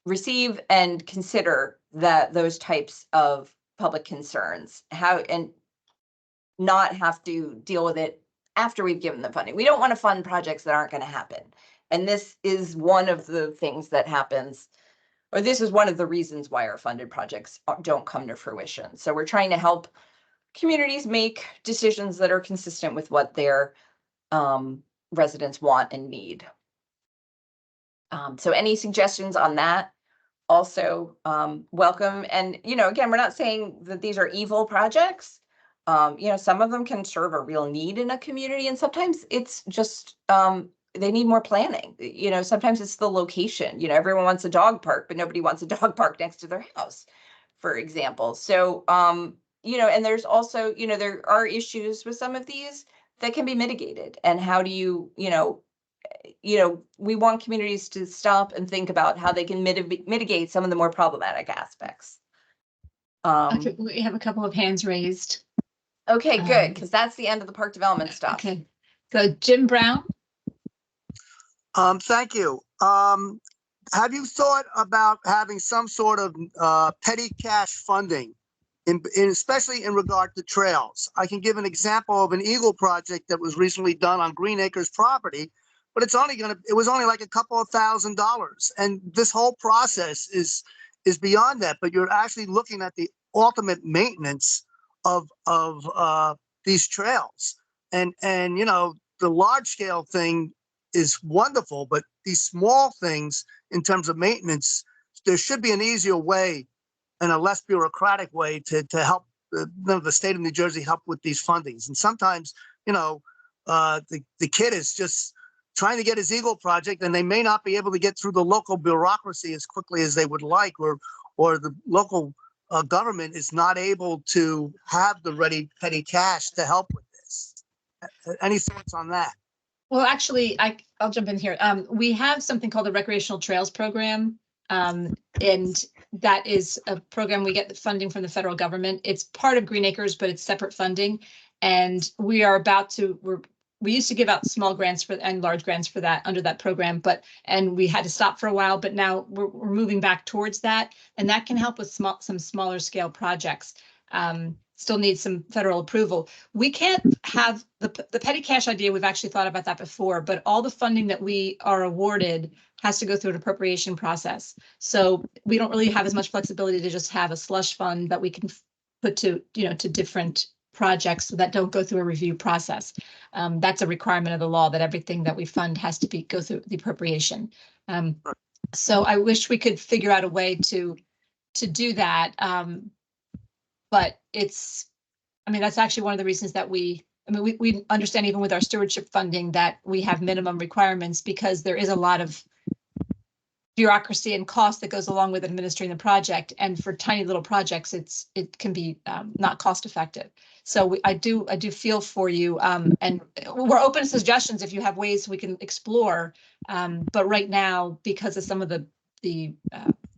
receive and consider those types of public concerns, and not have to deal with it after we've given them funding. We don't want to fund projects that aren't going to happen. And this is one of the things that happens, or this is one of the reasons why our funded projects don't come to fruition. So we're trying to help communities make decisions that are consistent with what their residents want and need. So any suggestions on that? Also welcome. And, you know, again, we're not saying that these are evil projects. You know, some of them can serve a real need in a community, and sometimes it's just they need more planning. You know, sometimes it's the location. You know, everyone wants a dog park, but nobody wants a dog park next to their house, for example. So, you know, and there's also, you know, there are issues with some of these that can be mitigated. And how do you know, we want communities to stop and think about how they can mitigate some of the more problematic aspects. Okay, we have a couple of hands raised. Okay, good, because that's the end of the park development stuff. Okay, so Jim Brown. Thank you. Have you thought about having some sort of petty cash funding, especially in regard to trails? I can give an example of an Eagle project that was recently done on Green Acres property, but it was only like a couple of $1,000s. And this whole process is beyond that, but you're actually looking at the ultimate maintenance of these trails. And, you know, the large scale thing is wonderful, but these small things in terms of maintenance, there should be an easier way and a less bureaucratic way to help the state of New Jersey help with these fundings. And sometimes, you know, the kid is just trying to get his Eagle project, and they may not be able to get through the local bureaucracy as quickly as they would like, or the local government is not able to have the ready petty cash to help with this. Any thoughts on that? Well, actually, I'll jump in here. We have something called the Recreational Trails Program. And that is a program we get the funding from the federal government. It's part of Green Acres, but it's separate funding. And we are about to, we used to give out small grants and large grants for that under that program, and we had to stop for a while, but now we're moving back towards that. And that can help with some smaller scale projects. Still needs some federal approval. We can't have the petty cash idea. We've actually thought about that before, but all the funding that we are awarded has to go through an appropriation process. So we don't really have as much flexibility to just have a slush fund that we can put to, you know, to different projects that don't go through a review process. That's a requirement of the law that everything that we fund has to go through the appropriation. So I wish we could figure out a way to do that. But I mean, that's actually one of the reasons that we understand even with our stewardship funding that we have minimum requirements, because there is a lot of bureaucracy and cost that goes along with administering the project. And for tiny little projects, it can be not cost effective. So I do feel for you, and we're open to suggestions if you have ways we can explore. But right now, because of some of the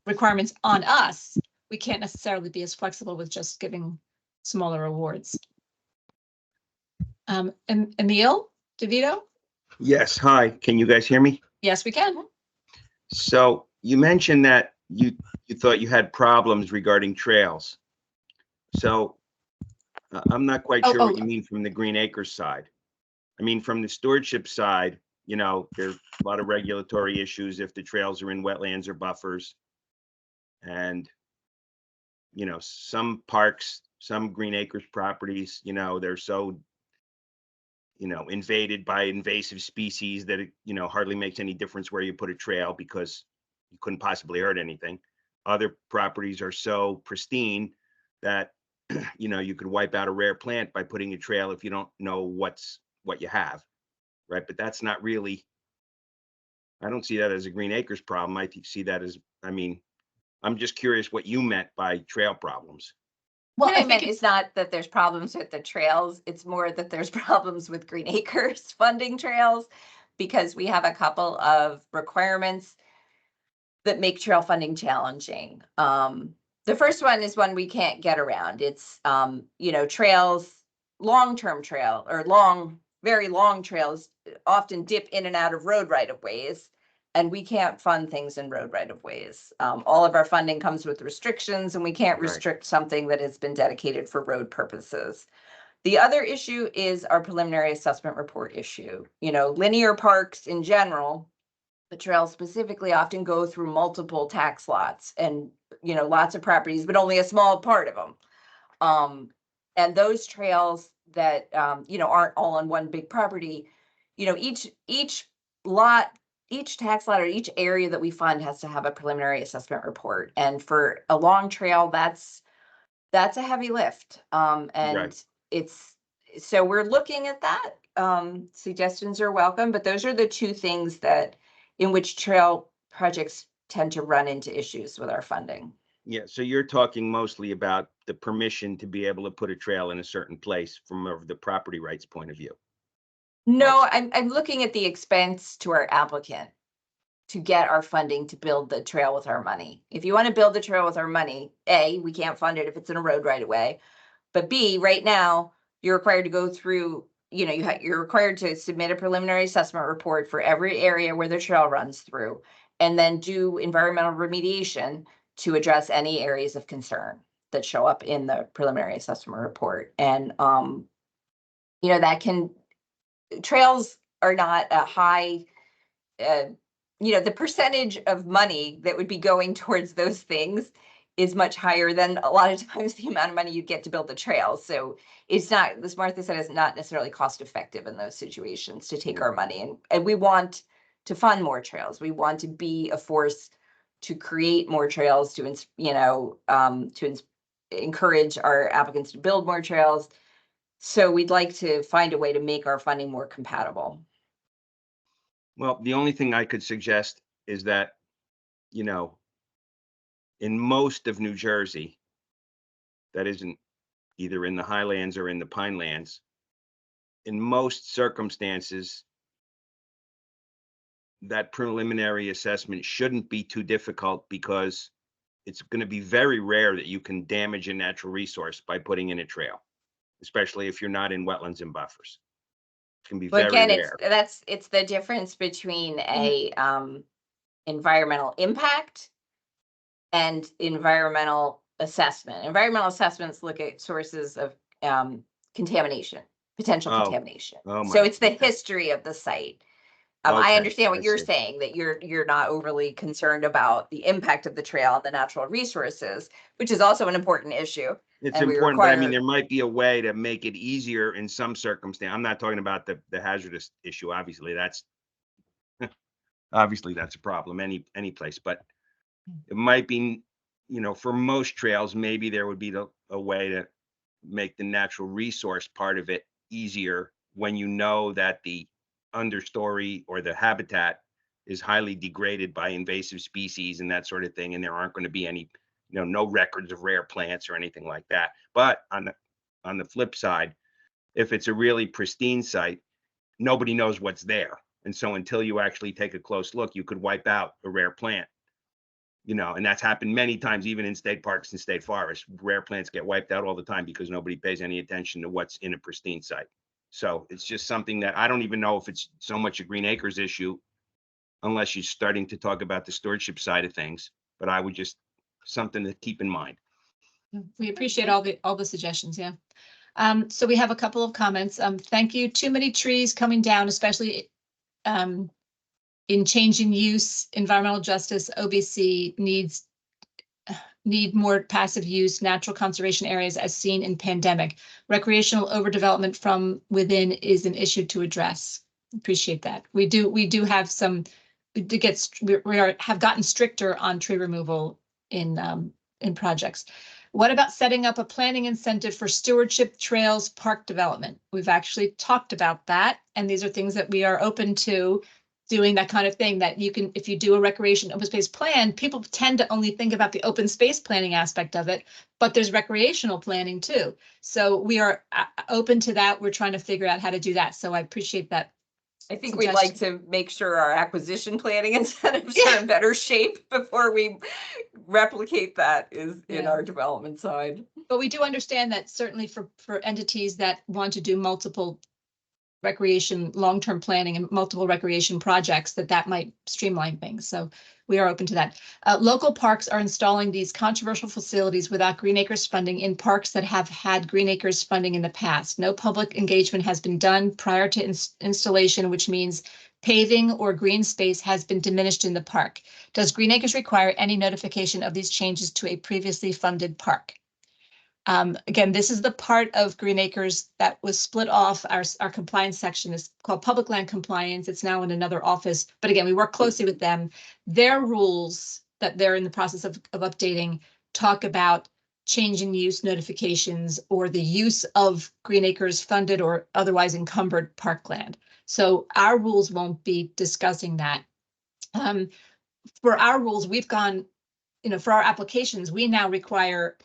requirements on us, we can't necessarily be as flexible with just giving smaller awards. Emil DeVito? Yes, hi. Can you guys hear me? Yes, we can. So you mentioned that you thought you had problems regarding trails. So I'm not quite sure what you mean from the Green Acres side. I mean, from the stewardship side, you know, there's a lot of regulatory issues if the trails are in wetlands or buffers. And, you know, some parks, some Green Acres properties, you know, they're so, you know, invaded by invasive species that it, you know, hardly makes any difference where you put a trail because you couldn't possibly hurt anything. Other properties are so pristine that, you know, you could wipe out a rare plant by putting a trail if you don't know what you have, right? But that's not really, I don't see that as a Green Acres problem. I see that as, I mean, I'm just curious what you meant by trail problems. Well, what I meant is not that there's problems with the trails. It's more that there's problems with Green Acres funding trails, because we have a couple of requirements that make trail funding challenging. The first one is one we can't get around. It's, you know, trails, long-term trail or very long trails often dip in and out of road right-of-ways, and we can't fund things in road right-of-ways. All of our funding comes with restrictions, and we can't restrict something that has been dedicated for road purposes. The other issue is our preliminary assessment report issue. You know, linear parks in general, the trails specifically, often go through multiple tax lots and, you know, lots of properties, but only a small part of them. And those trails that, you know, aren't all on one big property, you know, each lot, each tax lot or each area that we fund has to have a preliminary assessment report. And for a long trail, that's a heavy lift. And so we're looking at that. Suggestions are welcome, but those are the two things in which trail projects tend to run into issues with our funding. Yeah, so you're talking mostly about the permission to be able to put a trail in a certain place from the property rights point of view. No, I'm looking at the expense to our applicant to get our funding to build the trail with our money. If you want to build the trail with our money, A, we can't fund it if it's in a road right away. But B, right now, you're required to go through, you know, you're required to submit a preliminary assessment report for every area where the trail runs through, and then do environmental remediation to address any areas of concern that show up in the preliminary assessment report. And, you know, trails are not a high the percentage of money that would be going towards those things is much higher than a lot of times the amount of money you get to build the trails. So it's not, as Martha said, it's not necessarily cost effective in those situations to take our money. And we want to fund more trails. We want to be a force to create more trails, to encourage our applicants to build more trails. So we'd like to find a way to make our funding more compatible. Well, the only thing I could suggest is that, in most of New Jersey, that isn't either in the highlands or in the pinelands, in most circumstances, that preliminary assessment shouldn't be too difficult, because it's going to be very rare that you can damage a natural resource by putting in a trail, especially if you're not in wetlands and buffers. It can be But very again, rare. it's the difference between a environmental impact and environmental assessment. Environmental assessments look at sources of contamination, potential contamination. So it's the history of the site. I understand what you're saying, that you're not overly concerned about the impact of the trail and the natural resources, which is also an important issue. It's important, but I mean, there might be a way to make it easier in some circumstance. I'm not talking about the hazardous issue. Obviously, that's a problem any place, but it might be, for most trails, maybe there would be a way to make the natural resource part of it easier when you know that the understory or the habitat is highly degraded by invasive species and that sort of thing, and there aren't going to be any, no records of rare plants or anything like that. But on the flip side, if it's a really pristine site, nobody knows what's there, and so until you actually take a close look, you could wipe out a rare plant. And that's happened many times, even in state parks and state forests. Rare plants get wiped out all the time because nobody pays any attention to what's in a pristine site. So it's just something that I don't even know if it's so much a Green Acres issue, unless you're starting to talk about the stewardship side of things. But I would just, something to keep in mind. We appreciate all the suggestions. Yeah. So we have a couple of comments. Thank you. Too many trees coming down, especially in changing use, environmental justice, OBC need more passive use, natural conservation areas as seen in pandemic. Recreational overdevelopment from within is an issue to address. Appreciate that. We do have some, have gotten stricter on tree removal in projects. What about setting up a planning incentive for stewardship trails, park development? We've actually talked about that, and these are things that we are open to doing, that kind of thing, that you can, if you do a recreation open space plan, people tend to only think about the open space planning aspect of it, but there's recreational planning too. So we are open to that. We're trying to figure out how to do that. So I appreciate that. I think we'd like to make sure our acquisition planning incentives are in better shape before we replicate that in our development side. But we do understand that certainly for entities that want to do multiple recreation, long-term planning and multiple recreation projects, that might streamline things. So we are open to that. Local parks are installing these controversial facilities without Green Acres funding in parks that have had Green Acres funding in the past. No public engagement has been done prior to installation, which means paving or green space has been diminished in the park. Does Green Acres require any notification of these changes to a previously funded park? Again, this is the part of Green Acres that was split off. Our compliance section is called Public Land Compliance. It's now in another office, but again, we work closely with them. Their rules that they're in the process of updating talk about changing use notifications or the use of Green Acres funded or otherwise encumbered parkland. So our rules won't be discussing that. For our rules, we've gone, for our applications, we now require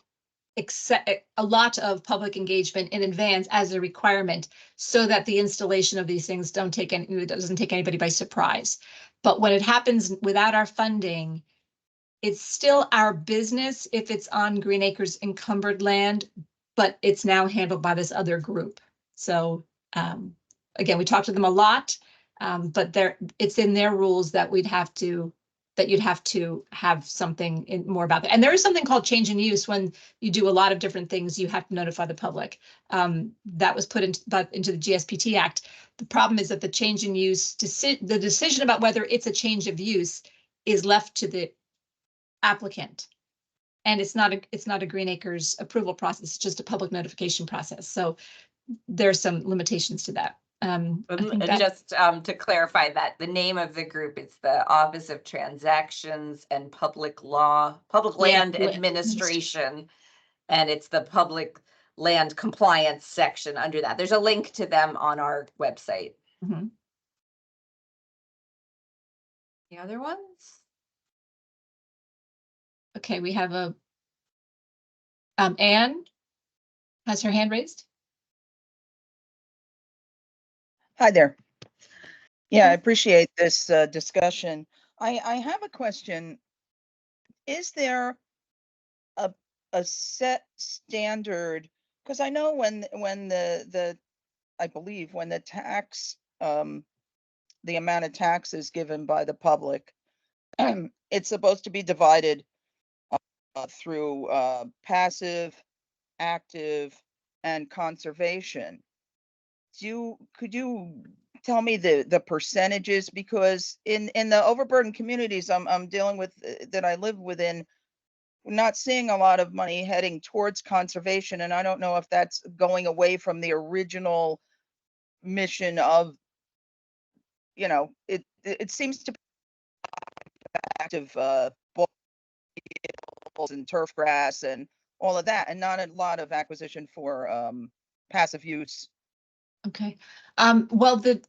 a lot of public engagement in advance as a requirement, so that the installation of these things doesn't take anybody by surprise. But when it happens without our funding, it's still our business if it's on Green Acres encumbered land, but it's now handled by this other group. So again, we talk to them a lot, but it's in their rules that we'd have to that you'd have to have something more about that. And there is something called change in use. When you do a lot of different things, you have to notify the public. That was put into the GSPT Act. The problem is that the change in use, the decision about whether it's a change of use is left to the applicant. And it's not a Green Acres approval process, it's just a public notification process. So there's some limitations to that. And just to clarify that, the name of the group is the Office of Transactions and Public Land Administration, and it's the Public Land Compliance section under that. There's a link to them on our website. Mm-hmm. The other ones? Okay, we have a Anne has her hand raised. Hi there. Yeah, I appreciate this discussion. I have a question. Is there a set standard? Because I know when I believe when the tax the amount of tax is given by the public, it's supposed to be divided through passive, active, and conservation. Could you tell me the percentages? Because in the overburdened communities I'm dealing with, that I live within, we're not seeing a lot of money heading towards conservation, and I don't know if that's going away from the original mission of, it seems to be active bulls and turf grass and all of that, and not a lot of acquisition for passive use. Okay. Well, the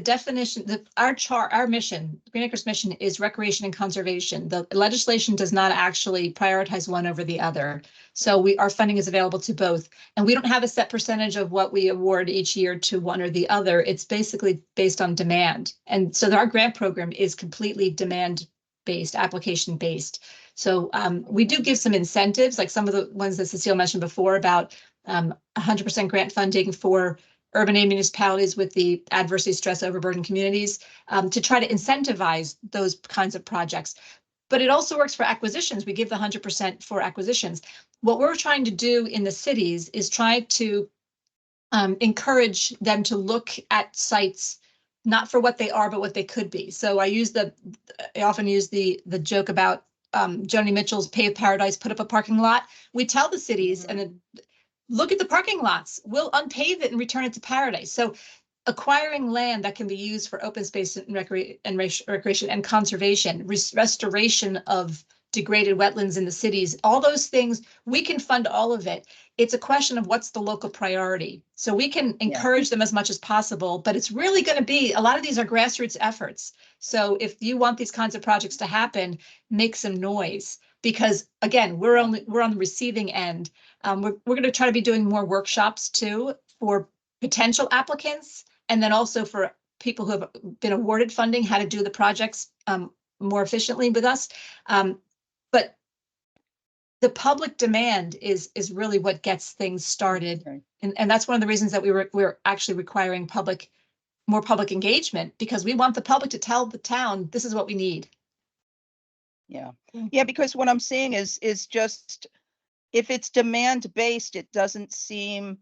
definition, our mission, Green Acres mission, is recreation and conservation. The legislation does not actually prioritize one over the other. So our funding is available to both. And we don't have a set percentage of what we award each year to one or the other. It's basically based on demand. And so our grant program is completely demand-based, application-based. So we do give some incentives, like some of the ones that Cecile mentioned before about 100% grant funding for urban municipalities with the adversely stressed overburdened communities, to try to incentivize those kinds of projects. But it also works for acquisitions. We give the 100% for acquisitions. What we're trying to do in the cities is try to encourage them to look at sites not for what they are, but what they could be. So I often use the joke about Joni Mitchell's Paved Paradise, put up a parking lot. We tell the cities, and look at the parking lots. We'll unpave it and return it to paradise. So acquiring land that can be used for open space and recreation and conservation, restoration of degraded wetlands in the cities, all those things, we can fund all of it. It's a question of what's the local priority. So we can encourage them as much as possible, but it's really going to be, a lot of these are grassroots efforts. So if you want these kinds of projects to happen, make some noise. Because again, we're on the receiving end. We're going to try to be doing more workshops too for potential applicants, and then also for people who have been awarded funding, how to do the projects more efficiently with us. But the public demand is really what gets things started, and that's one of the reasons that we're actually requiring more public engagement, because we want the public to tell the town this is what we need. Yeah, because what I'm seeing is just, if it's demand based, it doesn't seem,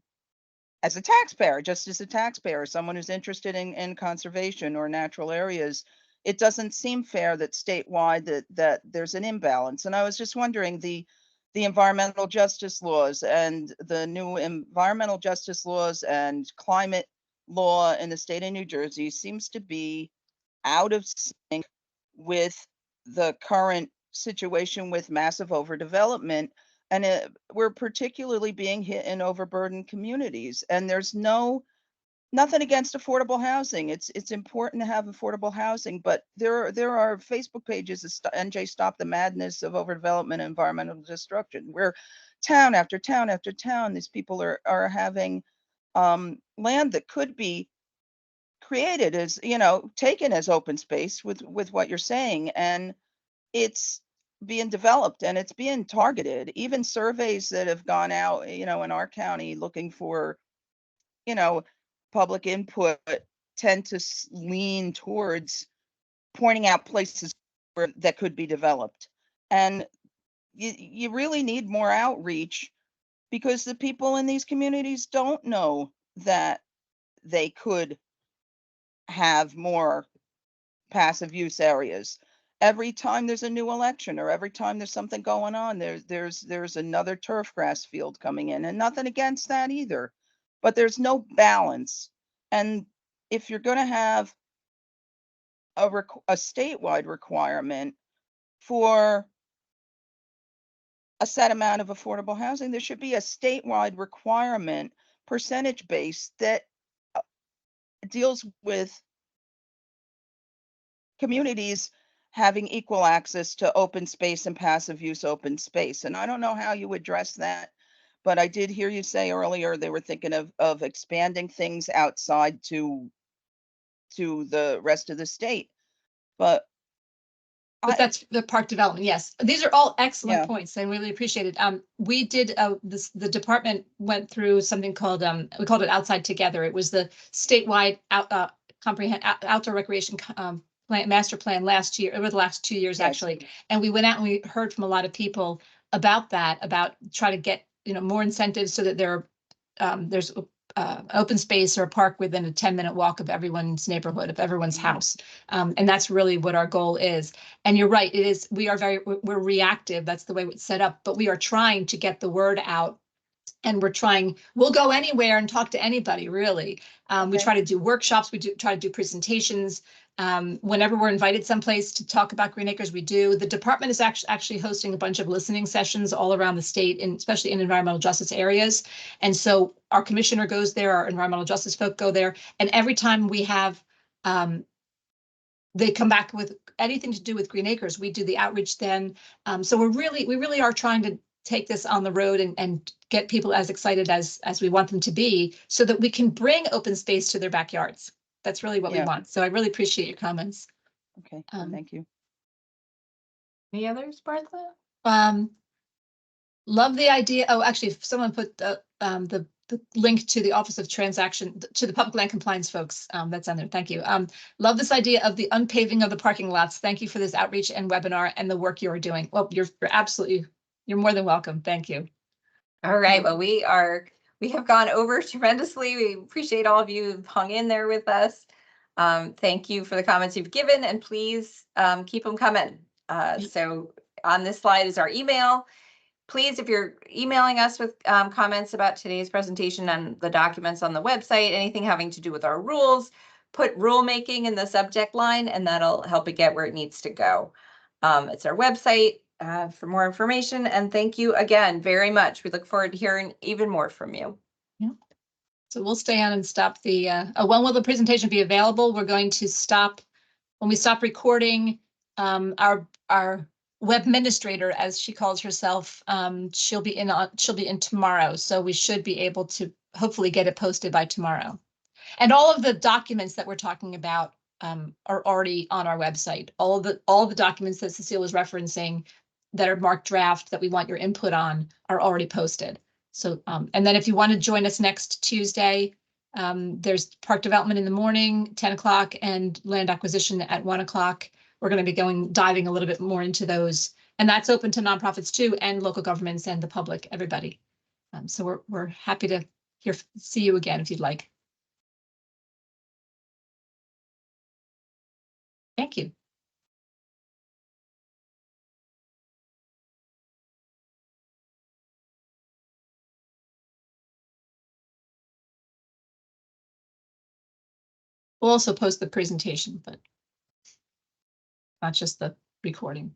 as a taxpayer, someone who's interested in conservation or natural areas, it doesn't seem fair that statewide that there's an imbalance. And I was just wondering, the environmental justice laws and the new environmental justice laws and climate law in the state of New Jersey seems to be out of sync with the current situation with massive overdevelopment. And we're particularly being hit in overburdened communities. And there's nothing against affordable housing. It's important to have affordable housing, but there are Facebook pages, NJ Stop the Madness of Overdevelopment and Environmental Destruction, where town after town after town, these people are having land that could be created as, taken as open space with what you're saying, and it's being developed and it's being targeted. Even surveys that have gone out, in our county looking for, public input tend to lean towards pointing out places that could be developed. And you really need more outreach, because the people in these communities don't know that they could have more passive use areas. Every time there's a new election, or every time there's something going on, there's another turf grass field coming in, and nothing against that either, but there's no balance. And if you're going to have a statewide requirement for a set amount of affordable housing, there should be a statewide requirement, percentage based, that deals with communities having equal access to open space and passive use open space. And I don't know how you address that, but I did hear you say earlier they were thinking of expanding things outside to the rest of the state. But that's the park development. Yes, these are all excellent Yeah. points. I really appreciate it. We did the department went through something called we called it Outside Together. It was the statewide outdoor recreation master plan last year, over the last 2 years, Yes. actually. And we went out and we heard from a lot of people about that, about trying to get, more incentives so that there's open space or a park within a 10-minute walk of everyone's neighborhood, of everyone's house. And that's really what our goal is. And you're right, it is, we're reactive. That's the way it's set up, but we are trying to get the word out. And we'll go anywhere and talk to anybody, really. We Okay. try to do workshops, we try to do presentations. Whenever we're invited someplace to talk about Green Acres, we do. The department is actually hosting a bunch of listening sessions all around the state, and especially in environmental justice areas. And so our commissioner goes there, our environmental justice folk go there, and every time we have, they come back with anything to do with Green Acres, we do the outreach then. So we really are trying to take this on the road and get people as excited as we want them to be, so that we can bring open space to their backyards. That's really what we Yeah. want. So I really appreciate your comments. Okay, Um, thank you. Any others, Martha? Love the idea. Oh, actually, if someone put the link to the Office of Transaction, to the Public Land Compliance folks, that's on there. Thank you. Love this idea of the unpaving of the parking lots. Thank you for this outreach and webinar and the work you are doing. Well, you're more than welcome. Thank you. All right, well, we have gone over tremendously. We appreciate all of you who've hung in there with us. Thank you for the comments you've given, and please keep them coming. So on this slide is our email. Please, if you're emailing us with comments about today's presentation and the documents on the website, anything having to do with our rules, put rulemaking in the subject line, and that'll help it get where it needs to go. It's our website for more information. And thank you again very much. We look forward to hearing even more from you. Yeah. So we'll stay on and stop the, when will the presentation be available? We're going to stop, when we stop recording, our web administrator, as she calls herself, she'll be in tomorrow. So we should be able to hopefully get it posted by tomorrow. And all of the documents that we're talking about are already on our website. All the documents that Cecile was referencing that are marked draft that we want your input on are already posted. So, and then if you want to join us next Tuesday, there's park development in the morning, 10 o'clock, and land acquisition at 1 o'clock. We're going to be diving a little bit more into those. And that's open to nonprofits too, and local governments and the public, everybody. So we're happy to see you again if you'd like. Thank you. We'll also post the presentation, but not just the recording.